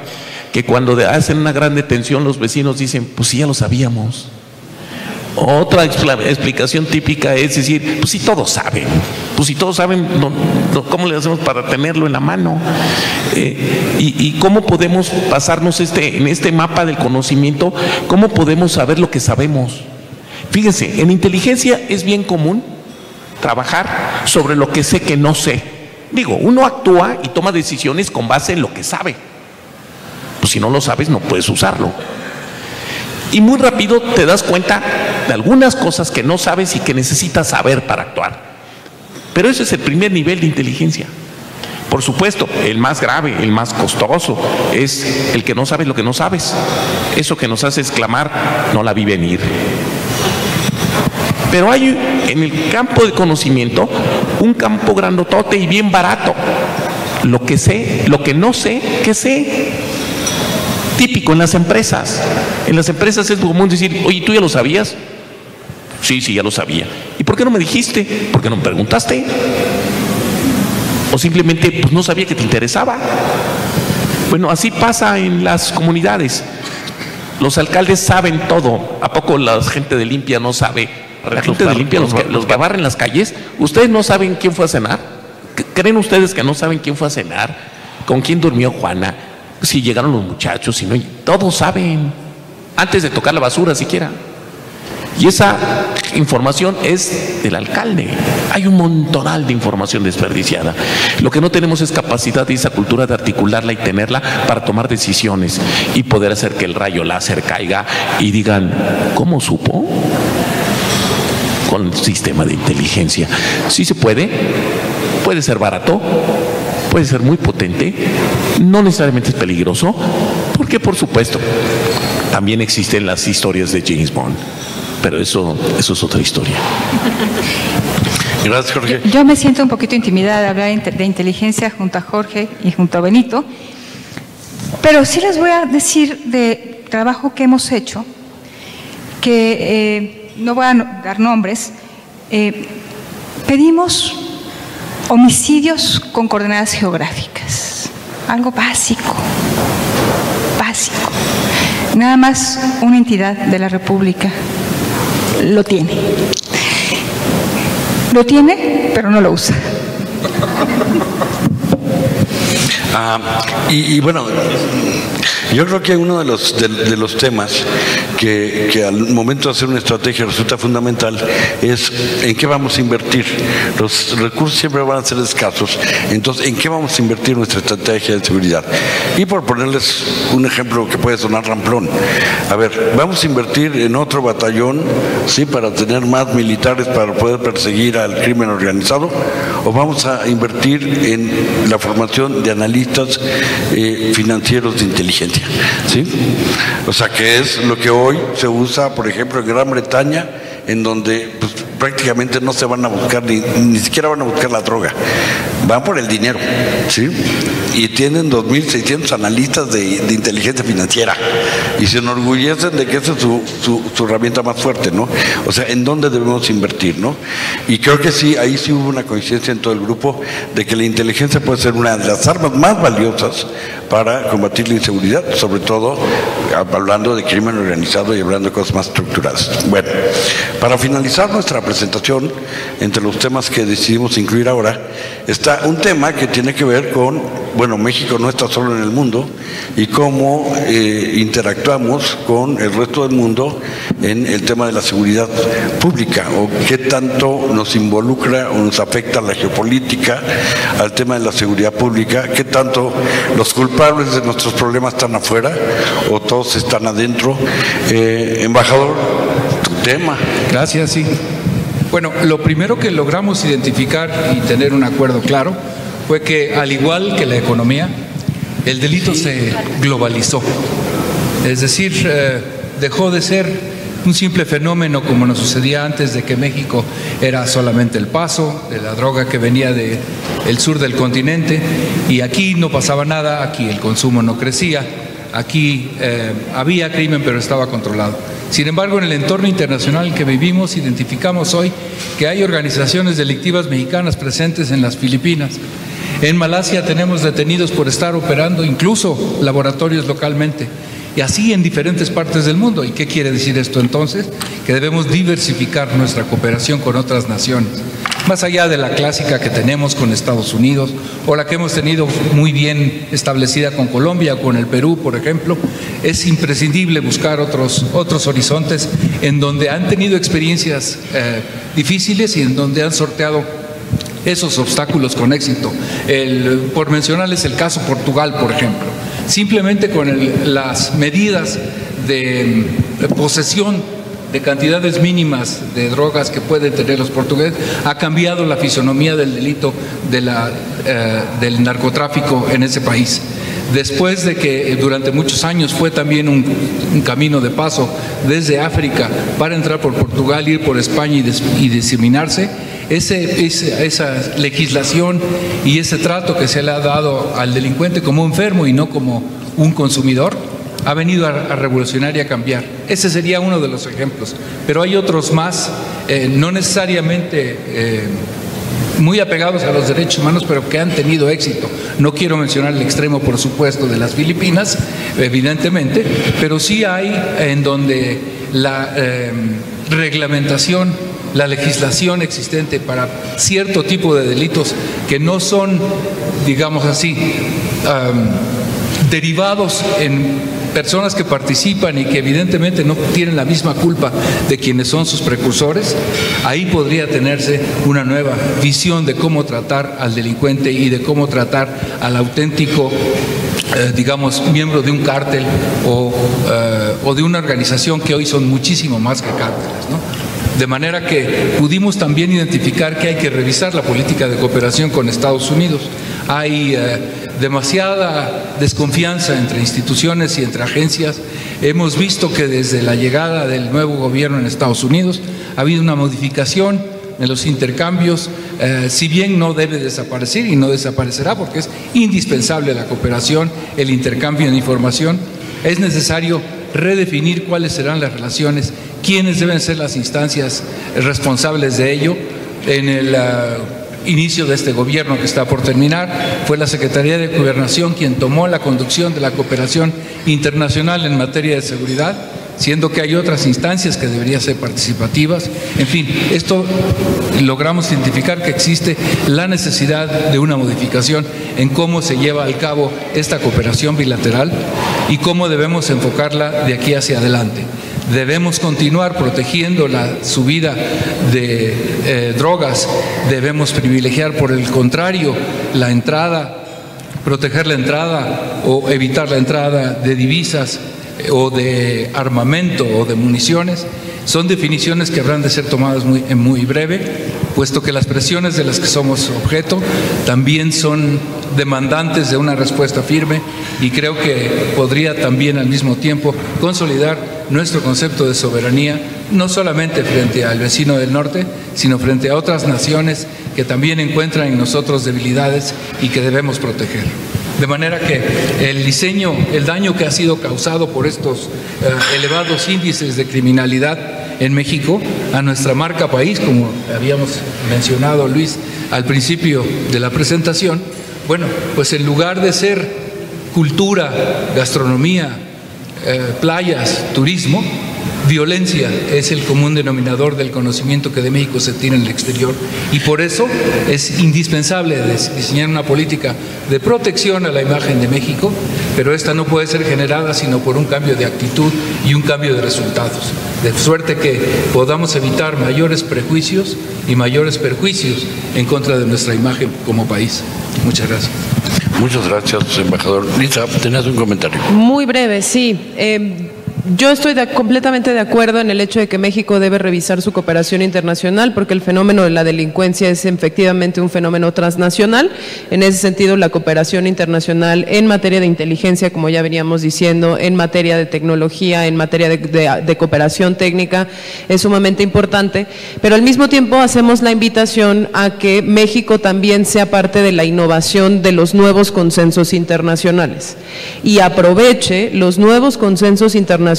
[SPEAKER 3] que cuando hacen una gran detención los vecinos dicen, pues sí, ya lo sabíamos. Otra explicación típica es decir, pues si todos saben, ¿cómo le hacemos para tenerlo en la mano? Y cómo podemos pasarnos en este mapa del conocimiento, cómo podemos saber lo que sabemos. Fíjense, en inteligencia es bien común trabajar sobre lo que sé que no sé. Digo, uno actúa y toma decisiones con base en lo que sabe. Pues si no lo sabes, no puedes usarlo. Y muy rápido te das cuenta de algunas cosas que no sabes y que necesitas saber para actuar. Pero ese es el primer nivel de inteligencia. Por supuesto, el más grave, el más costoso, es el que no sabes lo que no sabes. Eso que nos hace exclamar, no la vi venir. Pero hay en el campo de conocimiento un campo grandotote y bien barato. Lo que sé, lo que no sé, ¿qué sé? típico en las empresas. En las empresas es común decir, oye, ¿tú ya lo sabías? Sí, ya lo sabía. ¿Y por qué no me dijiste? ¿Por qué no me preguntaste? O simplemente pues no sabía que te interesaba. Bueno, así pasa en las comunidades. Los alcaldes saben todo. ¿A poco la gente de limpia no sabe? La gente de limpia, los que barren las calles, ¿ustedes no saben quién fue a cenar? ¿Creen ustedes que no saben quién fue a cenar? ¿Con quién durmió Juana? Si llegaron los muchachos, si no, todos saben. Antes de tocar la basura siquiera. Y esa información es del alcalde. Hay un montonal de información desperdiciada. Lo que no tenemos es capacidad y esa cultura de articularla y tenerla para tomar decisiones y poder hacer que el rayo láser caiga y digan, ¿cómo supo? Con el sistema de inteligencia. Sí se puede ser barato, puede ser muy potente, no necesariamente es peligroso, porque por supuesto también existen las historias de James Bond. Pero eso es otra historia.
[SPEAKER 2] Gracias, Jorge.
[SPEAKER 5] Yo me siento un poquito intimidada de hablar de inteligencia junto a Jorge y junto a Benito, pero sí les voy a decir de trabajo que hemos hecho, que no voy a dar nombres. Pedimos homicidios con coordenadas geográficas, algo básico. Nada más una entidad de la República lo tiene. Lo tiene, pero no lo usa.
[SPEAKER 2] Y bueno, yo creo que uno de los temas que al momento de hacer una estrategia resulta fundamental es en qué vamos a invertir. Los recursos siempre van a ser escasos, entonces en qué vamos a invertir nuestra estrategia de seguridad. Y por ponerles un ejemplo que puede sonar ramplón, a ver, vamos a invertir en otro batallón, ¿sí?, para tener más militares para poder perseguir al crimen organizado, o vamos a invertir en la formación de analistas financieros de inteligencia, ¿sí? O sea, que es lo que hoy se usa, por ejemplo, en Gran Bretaña, en donde pues, prácticamente no se van a buscar, ni siquiera van a buscar la droga, van por el dinero, ¿sí? Y tienen 2.600 analistas de inteligencia financiera y se enorgullecen de que esa es su herramienta más fuerte, ¿no? O sea, ¿en dónde debemos invertir, no? Y creo que sí, ahí sí hubo una coincidencia en todo el grupo de que la inteligencia puede ser una de las armas más valiosas para combatir la inseguridad, sobre todo hablando de crimen organizado y hablando de cosas más estructuradas. Bueno, para finalizar nuestra presentación, entre los temas que decidimos incluir ahora, está un tema que tiene que ver con, bueno, México no está solo en el mundo y cómo interactuamos con el resto del mundo en el tema de la seguridad pública, o qué tanto nos involucra o nos afecta la geopolítica al tema de la seguridad pública, qué tanto los culpables de nuestros problemas están afuera o todos están adentro. Embajador, tu tema.
[SPEAKER 6] Gracias, sí. Bueno, lo primero que logramos identificar y tener un acuerdo claro fue que, al igual que la economía, el delito se globalizó. Es decir, dejó de ser un simple fenómeno como nos sucedía antes, de que México era solamente el paso de la droga que venía del sur del continente, y aquí no pasaba nada, aquí el consumo no crecía, aquí había crimen pero estaba controlado. Sin embargo, en el entorno internacional que vivimos, identificamos hoy que hay organizaciones delictivas mexicanas presentes en las Filipinas. En Malasia tenemos detenidos por estar operando incluso laboratorios localmente, y así en diferentes partes del mundo. ¿Y qué quiere decir esto entonces? Que debemos diversificar nuestra cooperación con otras naciones, más allá de la clásica que tenemos con Estados Unidos, o la que hemos tenido muy bien establecida con Colombia o con el Perú, por ejemplo. Es imprescindible buscar otros horizontes en donde han tenido experiencias difíciles y en donde han sorteado esos obstáculos con éxito. Por mencionarles el caso Portugal, por ejemplo, simplemente con las medidas de posesión de cantidades mínimas de drogas que pueden tener los portugueses, ha cambiado la fisonomía del delito del narcotráfico en ese país. Después de que durante muchos años fue también un camino de paso desde África para entrar por Portugal, ir por España y diseminarse, esa legislación y ese trato que se le ha dado al delincuente como enfermo y no como un consumidor, ha venido a revolucionar y a cambiar. Ese sería uno de los ejemplos, pero hay otros más, no necesariamente muy apegados a los derechos humanos, pero que han tenido éxito. No quiero mencionar el extremo, por supuesto, de las Filipinas, evidentemente, pero sí hay en donde la reglamentación, la legislación existente para cierto tipo de delitos que no son, digamos así, derivados en personas que participan y que evidentemente no tienen la misma culpa de quienes son sus precursores, ahí podría tenerse una nueva visión de cómo tratar al delincuente y de cómo tratar al auténtico, digamos, miembro de un cártel o de una organización que hoy son muchísimo más que cárteles, ¿no? De manera que pudimos también identificar que hay que revisar la política de cooperación con Estados Unidos. Hay demasiada desconfianza entre instituciones y entre agencias. Hemos visto que desde la llegada del nuevo gobierno en Estados Unidos ha habido una modificación en los intercambios, si bien no debe desaparecer y no desaparecerá porque es indispensable la cooperación, el intercambio de información, es necesario redefinir cuáles serán las relaciones, quiénes deben ser las instancias responsables de ello. En el inicio de este gobierno que está por terminar, fue la Secretaría de Gobernación quien tomó la conducción de la cooperación internacional en materia de seguridad, siendo que hay otras instancias que deberían ser participativas. En fin, esto logramos identificar que existe la necesidad de una modificación en cómo se lleva a cabo esta cooperación bilateral y cómo debemos enfocarla de aquí hacia adelante. Debemos continuar protegiendo la subida de drogas, debemos privilegiar, por el contrario, la entrada, proteger la entrada o evitar la entrada de divisas o de armamento o de municiones. Son definiciones que habrán de ser tomadas en muy breve, puesto que las presiones de las que somos objeto también son demandantes de una respuesta firme, y creo que podría también al mismo tiempo consolidar nuestro concepto de soberanía, no solamente frente al vecino del norte, sino frente a otras naciones que también encuentran en nosotros debilidades y que debemos proteger. De manera que el daño que ha sido causado por estos elevados índices de criminalidad en México a nuestra marca país, como habíamos mencionado, Luis, al principio de la presentación, bueno, pues en lugar de ser cultura, gastronomía, playas, turismo, violencia es el común denominador del conocimiento que de México se tiene en el exterior, y por eso es indispensable diseñar una política de protección a la imagen de México, pero esta no puede ser generada sino por un cambio de actitud y un cambio de resultados, de suerte que podamos evitar mayores prejuicios y mayores perjuicios en contra de nuestra imagen como país. Muchas gracias.
[SPEAKER 2] Muchas gracias, embajador. Lisa, ¿tenías un comentario?
[SPEAKER 4] Muy breve, sí. Yo estoy completamente de acuerdo en el hecho de que México debe revisar su cooperación internacional, porque el fenómeno de la delincuencia es efectivamente un fenómeno transnacional. En ese sentido, la cooperación internacional en materia de inteligencia, como ya veníamos diciendo, en materia de tecnología, en materia de cooperación técnica, es sumamente importante. Pero al mismo tiempo hacemos la invitación a que México también sea parte de la innovación de los nuevos consensos internacionales y aproveche los nuevos consensos internacionales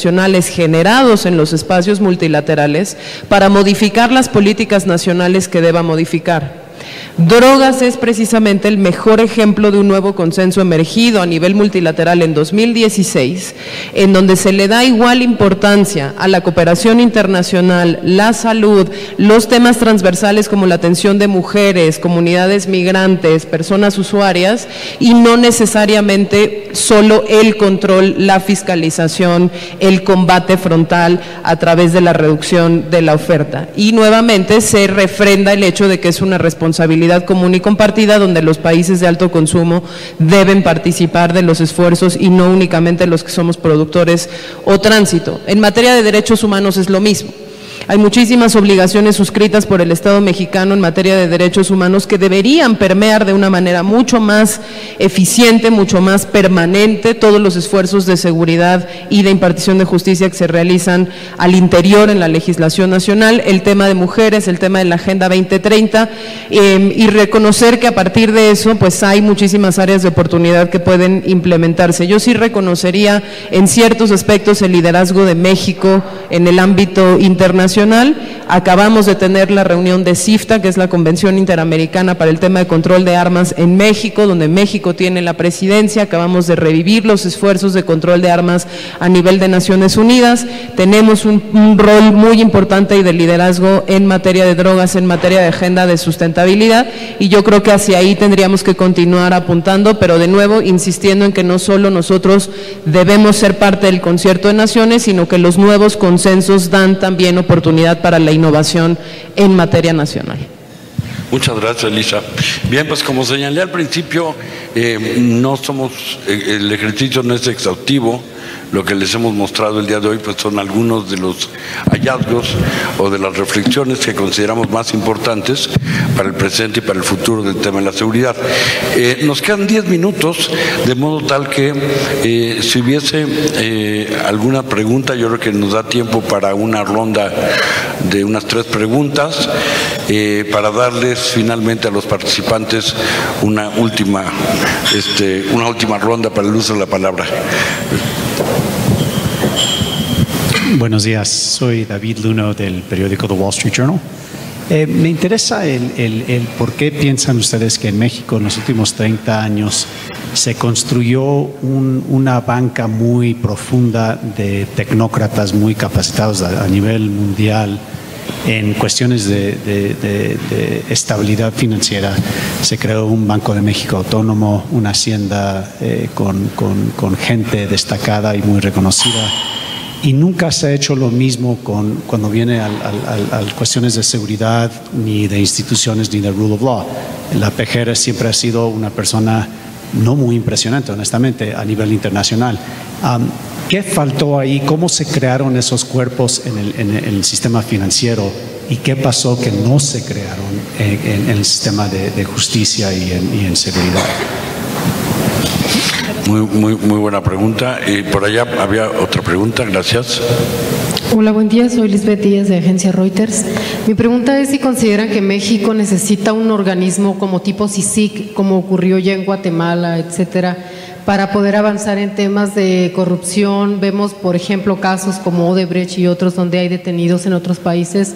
[SPEAKER 4] generados en los espacios multilaterales para modificar las políticas nacionales que deba modificar. Drogas es precisamente el mejor ejemplo de un nuevo consenso emergido a nivel multilateral en 2016, en donde se le da igual importancia a la cooperación internacional, la salud, los temas transversales como la atención de mujeres, comunidades migrantes, personas usuarias, y no necesariamente solo el control, la fiscalización, el combate frontal a través de la reducción de la oferta. Y nuevamente se refrenda el hecho de que es una responsabilidad común y compartida, donde los países de alto consumo deben participar de los esfuerzos y no únicamente los que somos productores o tránsito. En materia de derechos humanos es lo mismo. Hay muchísimas obligaciones suscritas por el Estado mexicano en materia de derechos humanos que deberían permear de una manera mucho más eficiente, mucho más permanente todos los esfuerzos de seguridad y de impartición de justicia que se realizan al interior en la legislación nacional, el tema de mujeres, el tema de la Agenda 2030, y reconocer que a partir de eso pues hay muchísimas áreas de oportunidad que pueden implementarse. Yo sí reconocería en ciertos aspectos el liderazgo de México en el ámbito internacional. Acabamos de tener la reunión de CIFTA, que es la Convención Interamericana para el tema de control de armas en México, donde México tiene la presidencia. Acabamos de revivir los esfuerzos de control de armas a nivel de Naciones Unidas. Tenemos un rol muy importante y de liderazgo en materia de drogas, en materia de agenda de sustentabilidad, y yo creo que hacia ahí tendríamos que continuar apuntando, pero de nuevo insistiendo en que no solo nosotros debemos ser parte del concierto de naciones, sino que los nuevos consensos dan también oportunidad para la innovación en materia nacional.
[SPEAKER 2] Muchas gracias, Elisa. Bien, pues como señalé al principio, no somos, el ejercicio no es exhaustivo. Lo que les hemos mostrado el día de hoy pues son algunos de los hallazgos o de las reflexiones que consideramos más importantes para el presente y para el futuro del tema de la seguridad. Nos quedan 10 minutos, de modo tal que si hubiese alguna pregunta, yo creo que nos da tiempo para una ronda de unas 3 preguntas, para darles finalmente a los participantes una última ronda para el uso de la palabra.
[SPEAKER 7] Buenos días, soy David Luno del periódico The Wall Street Journal. Me interesa el por qué piensan ustedes que en México en los últimos 30 años se construyó una banca muy profunda de tecnócratas muy capacitados a nivel mundial en cuestiones de estabilidad financiera. Se creó un Banco de México autónomo, una hacienda con gente destacada y muy reconocida. Y nunca se ha hecho lo mismo cuando viene a cuestiones de seguridad, ni de instituciones, ni de rule of law. La PGR siempre ha sido una persona no muy impresionante, honestamente, a nivel internacional. ¿Qué faltó ahí? ¿Cómo se crearon esos cuerpos en el sistema financiero? ¿Y qué pasó que no se crearon en el sistema de justicia y en seguridad?
[SPEAKER 2] Muy buena pregunta. Y por allá había otra pregunta, gracias.
[SPEAKER 8] Hola, buen día, soy Lisbeth Díaz de Agencia Reuters. Mi pregunta es si consideran que México necesita un organismo como tipo CICIG, como ocurrió ya en Guatemala, etcétera, para poder avanzar en temas de corrupción. Vemos, por ejemplo, casos como Odebrecht y otros donde hay detenidos en otros países,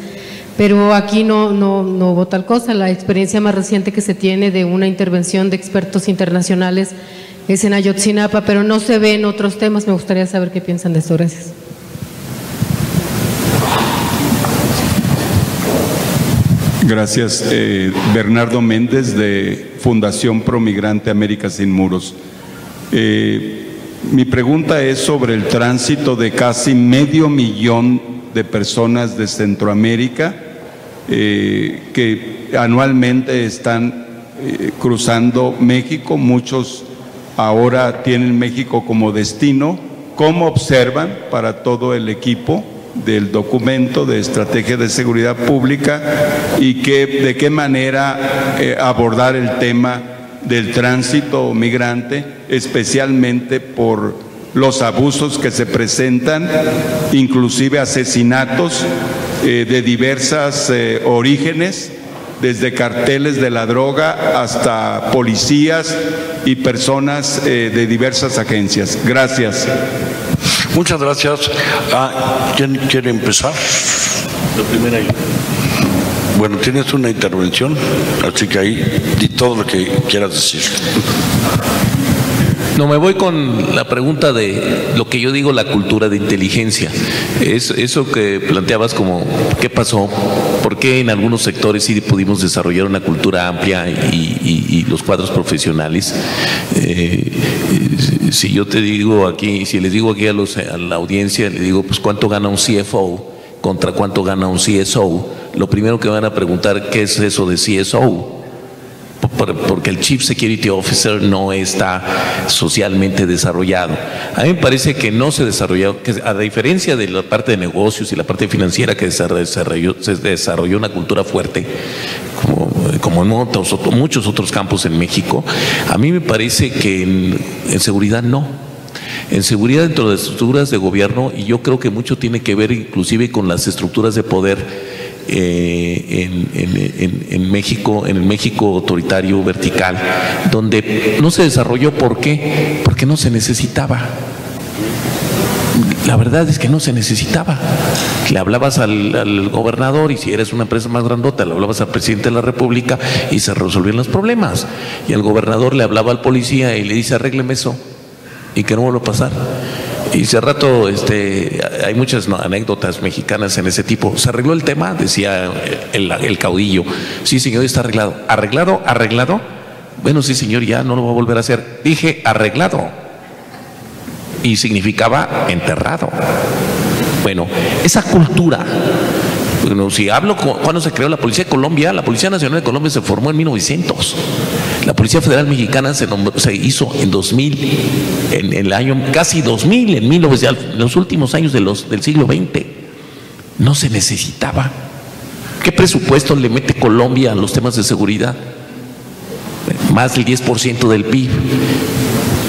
[SPEAKER 8] pero aquí no hubo tal cosa. La experiencia más reciente que se tiene de una intervención de expertos internacionales es en Ayotzinapa, pero no se ve en otros temas. Me gustaría saber qué piensan de esto. Gracias.
[SPEAKER 9] Gracias. Bernardo Méndez, de Fundación Promigrante América Sin Muros. Mi pregunta es sobre el tránsito de casi 500,000 de personas de Centroamérica que anualmente están cruzando México. Muchos ahora tienen México como destino. ¿Cómo observan para todo el equipo del documento de estrategia de seguridad pública y de qué manera abordar el tema del tránsito migrante, especialmente por los abusos que se presentan, inclusive asesinatos de diversas orígenes, desde carteles de la droga hasta policías y personas de diversas agencias? Gracias.
[SPEAKER 2] Muchas gracias. ¿Quién quiere empezar?
[SPEAKER 3] La primera yo.
[SPEAKER 2] Bueno, tienes una intervención, así que ahí di todo lo que quieras decir.
[SPEAKER 3] No, me voy con la pregunta de lo que yo digo, la cultura de inteligencia. Eso que planteabas como, ¿qué pasó? ¿Por qué en algunos sectores sí pudimos desarrollar una cultura amplia y los cuadros profesionales? Si yo te digo aquí, si les digo aquí a la audiencia, le digo, pues ¿cuánto gana un CFO contra cuánto gana un CSO? Lo primero que van a preguntar, ¿qué es eso de CSO? porque el Chief Security Officer no está socialmente desarrollado. A mí me parece que no se desarrolló, que a diferencia de la parte de negocios y la parte financiera que se desarrolló una cultura fuerte, como en muchos otros campos en México, a mí me parece que en seguridad no. En seguridad dentro de estructuras de gobierno, y yo creo que mucho tiene que ver inclusive con las estructuras de poder en México, en el México autoritario vertical, donde no se desarrolló. ¿Por qué? Porque no se necesitaba. La verdad es que no se necesitaba. Le hablabas al gobernador, y si eres una empresa más grandota, le hablabas al presidente de la República y se resolvían los problemas. Y el gobernador le hablaba al policía y le dice: arrégleme eso y que no vuelva a pasar. Y hace rato hay muchas anécdotas mexicanas en ese tipo. Se arregló el tema, decía el caudillo. Sí, señor, está arreglado. ¿Arreglado? ¿Arreglado? Bueno, sí, señor, ya no lo va a volver a hacer. Dije arreglado. Y significaba enterrado. Bueno, esa cultura. Bueno, si hablo cuando se creó la Policía de Colombia, la Policía Nacional de Colombia se formó en 1900. La Policía Federal Mexicana se hizo en 2000, en el año casi 2000, en los últimos años del siglo XX. No se necesitaba. ¿Qué presupuesto le mete Colombia a los temas de seguridad? Más del 10% del PIB.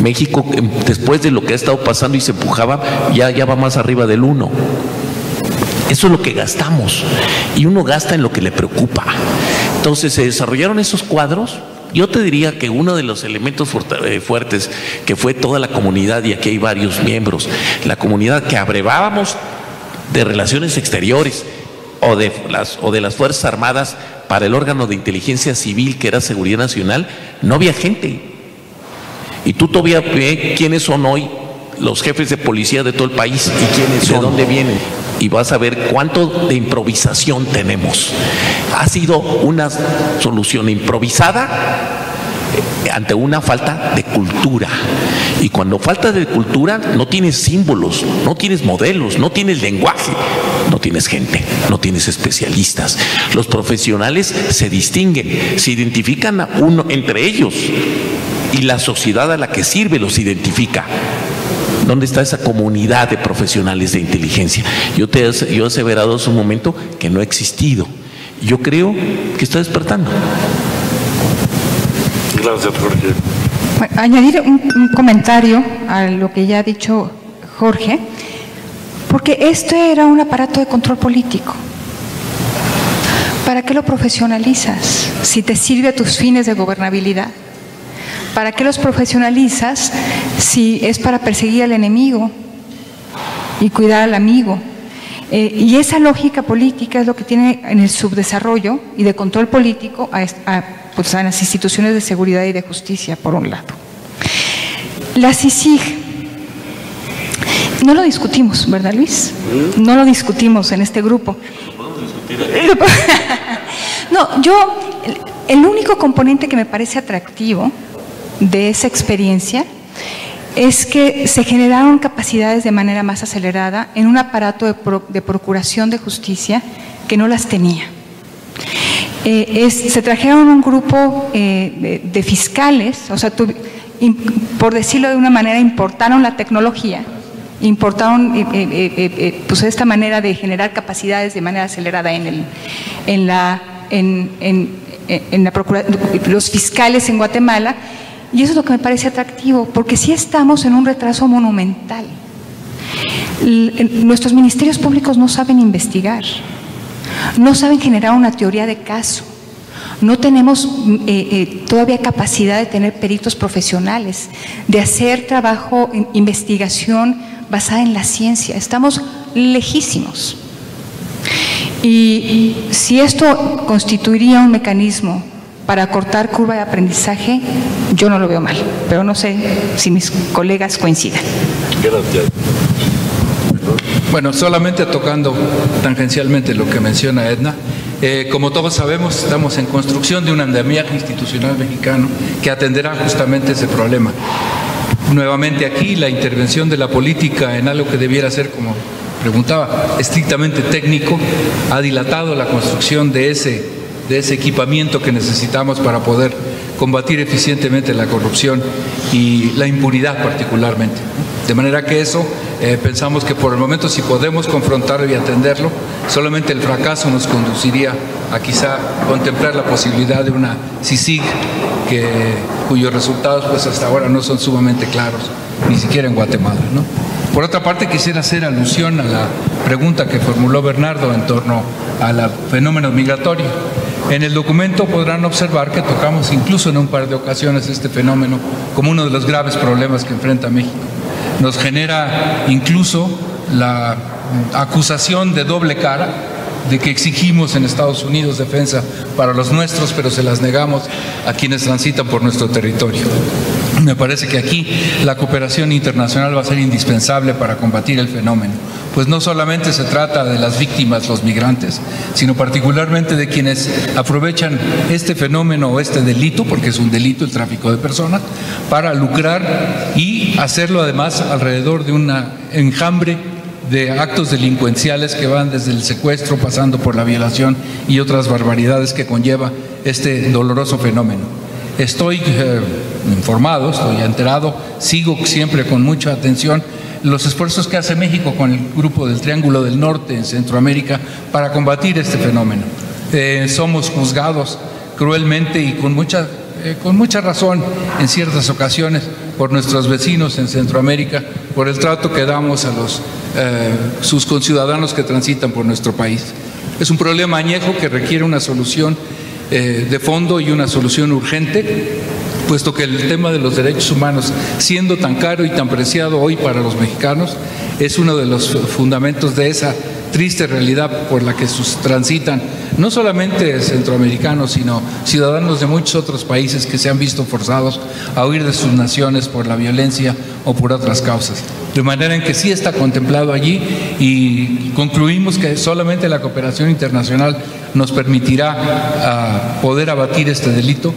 [SPEAKER 3] México, después de lo que ha estado pasando y se empujaba, ya va más arriba del 1%. Eso es lo que gastamos, y uno gasta en lo que le preocupa. Entonces se desarrollaron esos cuadros. Yo te diría que uno de los elementos fuertes, que fue toda la comunidad, y aquí hay varios miembros, la comunidad que abrevábamos de relaciones exteriores o de las Fuerzas Armadas para el órgano de inteligencia civil, que era Seguridad Nacional, no había gente. Y tú todavía ves quiénes son hoy los jefes de policía de todo el país y quiénes, de dónde vienen, y vas a ver cuánto de improvisación tenemos. Ha sido una solución improvisada ante una falta de cultura. Y cuando falta de cultura, no tienes símbolos, no tienes modelos, no tienes lenguaje, no tienes gente, no tienes especialistas. Los profesionales se distinguen, se identifican entre ellos, y la sociedad a la que sirve los identifica. ¿Dónde está esa comunidad de profesionales de inteligencia? Yo he aseverado hace un momento que no ha existido. Yo creo que está despertando.
[SPEAKER 10] Gracias, Jorge.
[SPEAKER 5] Bueno, añadir un comentario a lo que ya ha dicho Jorge, porque esto era un aparato de control político. ¿Para qué lo profesionalizas si te sirve a tus fines de gobernabilidad? ¿Para qué los profesionalizas si es para perseguir al enemigo y cuidar al amigo? Y esa lógica política es lo que tiene en el subdesarrollo y de control político a las instituciones de seguridad y de justicia, por un lado. La CICIG, no lo discutimos, ¿verdad, Luis? No lo discutimos en este grupo. No, el único componente que me parece atractivo de esa experiencia es que se generaron capacidades de manera más acelerada en un aparato de procuración de justicia que no las tenía. Se trajeron un grupo de fiscales, o sea, por decirlo de una manera, importaron la tecnología, importaron pues esta manera de generar capacidades de manera acelerada los fiscales en Guatemala. Y eso es lo que me parece atractivo, porque sí estamos en un retraso monumental. Nuestros ministerios públicos no saben investigar, no saben generar una teoría de caso, no tenemos todavía capacidad de tener peritos profesionales, de hacer trabajo, investigación basada en la ciencia. Estamos lejísimos. Y si esto constituiría un mecanismo para cortar curva de aprendizaje, yo no lo veo mal, pero no sé si mis colegas coinciden.
[SPEAKER 10] Gracias.
[SPEAKER 6] Bueno, solamente tocando tangencialmente lo que menciona Edna, como todos sabemos, estamos en construcción de un andamiaje institucional mexicano que atenderá justamente ese problema. Nuevamente aquí, la intervención de la política en algo que debiera ser, como preguntaba, estrictamente técnico, ha dilatado la construcción de ese de ese equipamiento que necesitamos para poder combatir eficientemente la corrupción y la impunidad particularmente. De manera que eso, pensamos que por el momento, si podemos confrontarlo y atenderlo, solamente el fracaso nos conduciría a quizá contemplar la posibilidad de una CICIG cuyos resultados pues hasta ahora no son sumamente claros, ni siquiera en Guatemala, ¿no? Por otra parte, quisiera hacer alusión a la pregunta que formuló Bernardo en torno al fenómeno migratorio. En el documento podrán observar que tocamos incluso en un par de ocasiones este fenómeno como uno de los graves problemas que enfrenta México. Nos genera incluso la acusación de doble cara de que exigimos en Estados Unidos defensa para los nuestros, pero se las negamos a quienes transitan por nuestro territorio. Me parece que aquí la cooperación internacional va a ser indispensable para combatir el fenómeno, pues no solamente se trata de las víctimas, los migrantes, sino particularmente de quienes aprovechan este fenómeno o este delito, porque es un delito el tráfico de personas, para lucrar y hacerlo además alrededor de una enjambre de actos delincuenciales que van desde el secuestro, pasando por la violación y otras barbaridades que conlleva este doloroso fenómeno. Estoy informado, estoy enterado, sigo siempre con mucha atención los esfuerzos que hace México con el grupo del Triángulo del Norte en Centroamérica para combatir este fenómeno. Somos juzgados cruelmente y con mucha razón en ciertas ocasiones por nuestros vecinos en Centroamérica, por el trato que damos a sus conciudadanos que transitan por nuestro país. Es un problema añejo que requiere una solución de fondo y una solución urgente, puesto que el tema de los derechos humanos, siendo tan caro y tan preciado hoy para los mexicanos, es uno de los fundamentos de esa triste realidad por la que transitan no solamente centroamericanos, sino ciudadanos de muchos otros países que se han visto forzados a huir de sus naciones por la violencia o por otras causas. De manera en que sí está contemplado allí y concluimos que solamente la cooperación internacional nos permitirá poder abatir este delito.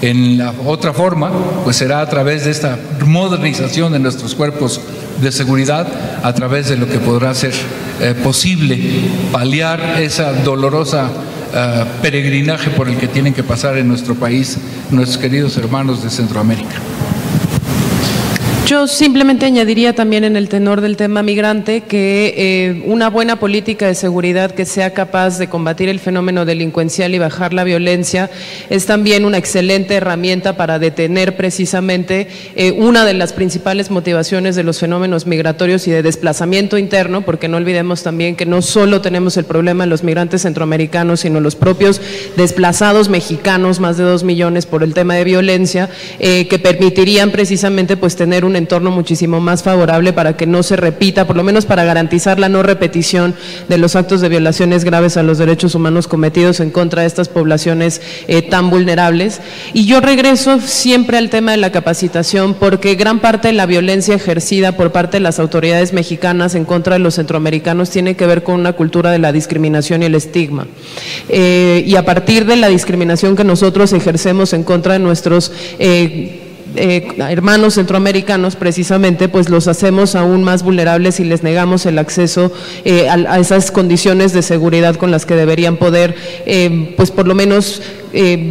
[SPEAKER 6] En la otra forma, pues será a través de esta modernización de nuestros cuerpos de seguridad, a través de lo que podrá ser posible paliar esa dolorosa peregrinaje por el que tienen que pasar en nuestro país nuestros queridos hermanos de Centroamérica.
[SPEAKER 4] Yo simplemente añadiría también en el tenor del tema migrante que una buena política de seguridad que sea capaz de combatir el fenómeno delincuencial y bajar la violencia es también una excelente herramienta para detener precisamente una de las principales motivaciones de los fenómenos migratorios y de desplazamiento interno, porque no olvidemos también que no solo tenemos el problema de los migrantes centroamericanos, sino los propios desplazados mexicanos, más de 2 millones por el tema de violencia, que permitirían precisamente pues tener un entorno muchísimo más favorable para que no se repita, por lo menos para garantizar la no repetición de los actos de violaciones graves a los derechos humanos cometidos en contra de estas poblaciones tan vulnerables. Y yo regreso siempre al tema de la capacitación, porque gran parte de la violencia ejercida por parte de las autoridades mexicanas en contra de los centroamericanos tiene que ver con una cultura de la discriminación y el estigma. Y a partir de la discriminación que nosotros ejercemos en contra de nuestros hermanos centroamericanos, precisamente, pues los hacemos aún más vulnerables y les negamos el acceso a esas condiciones de seguridad con las que deberían poder, pues por lo menos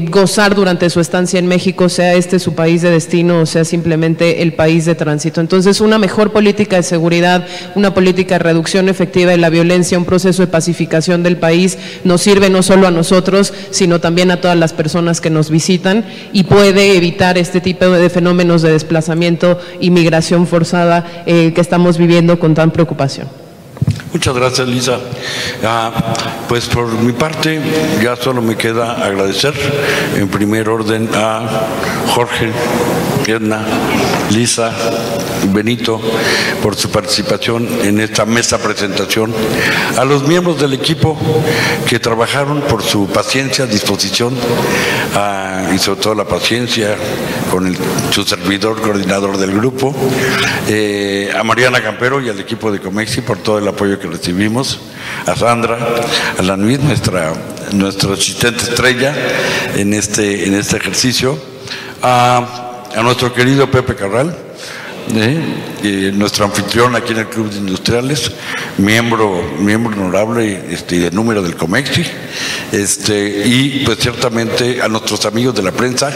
[SPEAKER 4] gozar durante su estancia en México, sea este su país de destino o sea simplemente el país de tránsito. Entonces, una mejor política de seguridad, una política de reducción efectiva de la violencia, un proceso de pacificación del país nos sirve no solo a nosotros, sino también a todas las personas que nos visitan, y puede evitar este tipo de fenómenos de desplazamiento y migración forzada que estamos viviendo con tan preocupación.
[SPEAKER 2] Muchas gracias, Lisa. Pues por mi parte ya solo me queda agradecer en primer orden a Jorge, Edna, Lisa, Benito por su participación en esta mesa presentación, a los miembros del equipo que trabajaron por su paciencia, disposición y sobre todo la paciencia con su servidor, coordinador del grupo, a Mariana Campero y al equipo de Comexi por todo el apoyo que recibimos, a Sandra, a la Nuit, nuestra asistente estrella en este ejercicio, a nuestro querido Pepe Carral, nuestro anfitrión aquí en el Club de Industriales, miembro honorable de número del COMEXI, y pues ciertamente a nuestros amigos de la prensa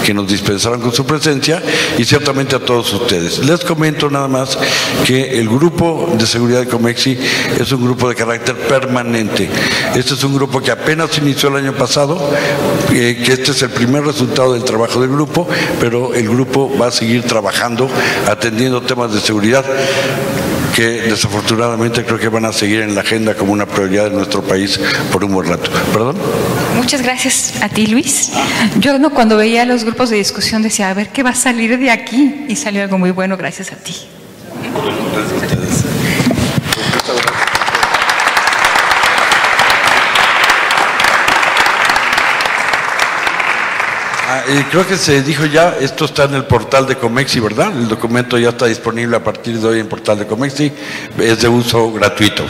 [SPEAKER 2] que nos dispensaron con su presencia, y ciertamente a todos ustedes. Les comento nada más que el grupo de seguridad de COMEXI es un grupo de carácter permanente. Este es un grupo que apenas inició el año pasado, que este es el primer resultado del trabajo del grupo, pero el grupo va a seguir trabajando, atendiendo temas de seguridad que desafortunadamente creo que van a seguir en la agenda como una prioridad de nuestro país por un buen rato. ¿Perdón?
[SPEAKER 5] Muchas gracias a ti, Luis. Yo cuando veía los grupos de discusión decía, a ver qué va a salir de aquí, y salió algo muy bueno gracias a ti.
[SPEAKER 2] Gracias a ustedes. Y creo que se dijo ya, esto está en el portal de COMEXI, ¿verdad? El documento ya está disponible a partir de hoy en el portal de COMEXI, es de uso gratuito.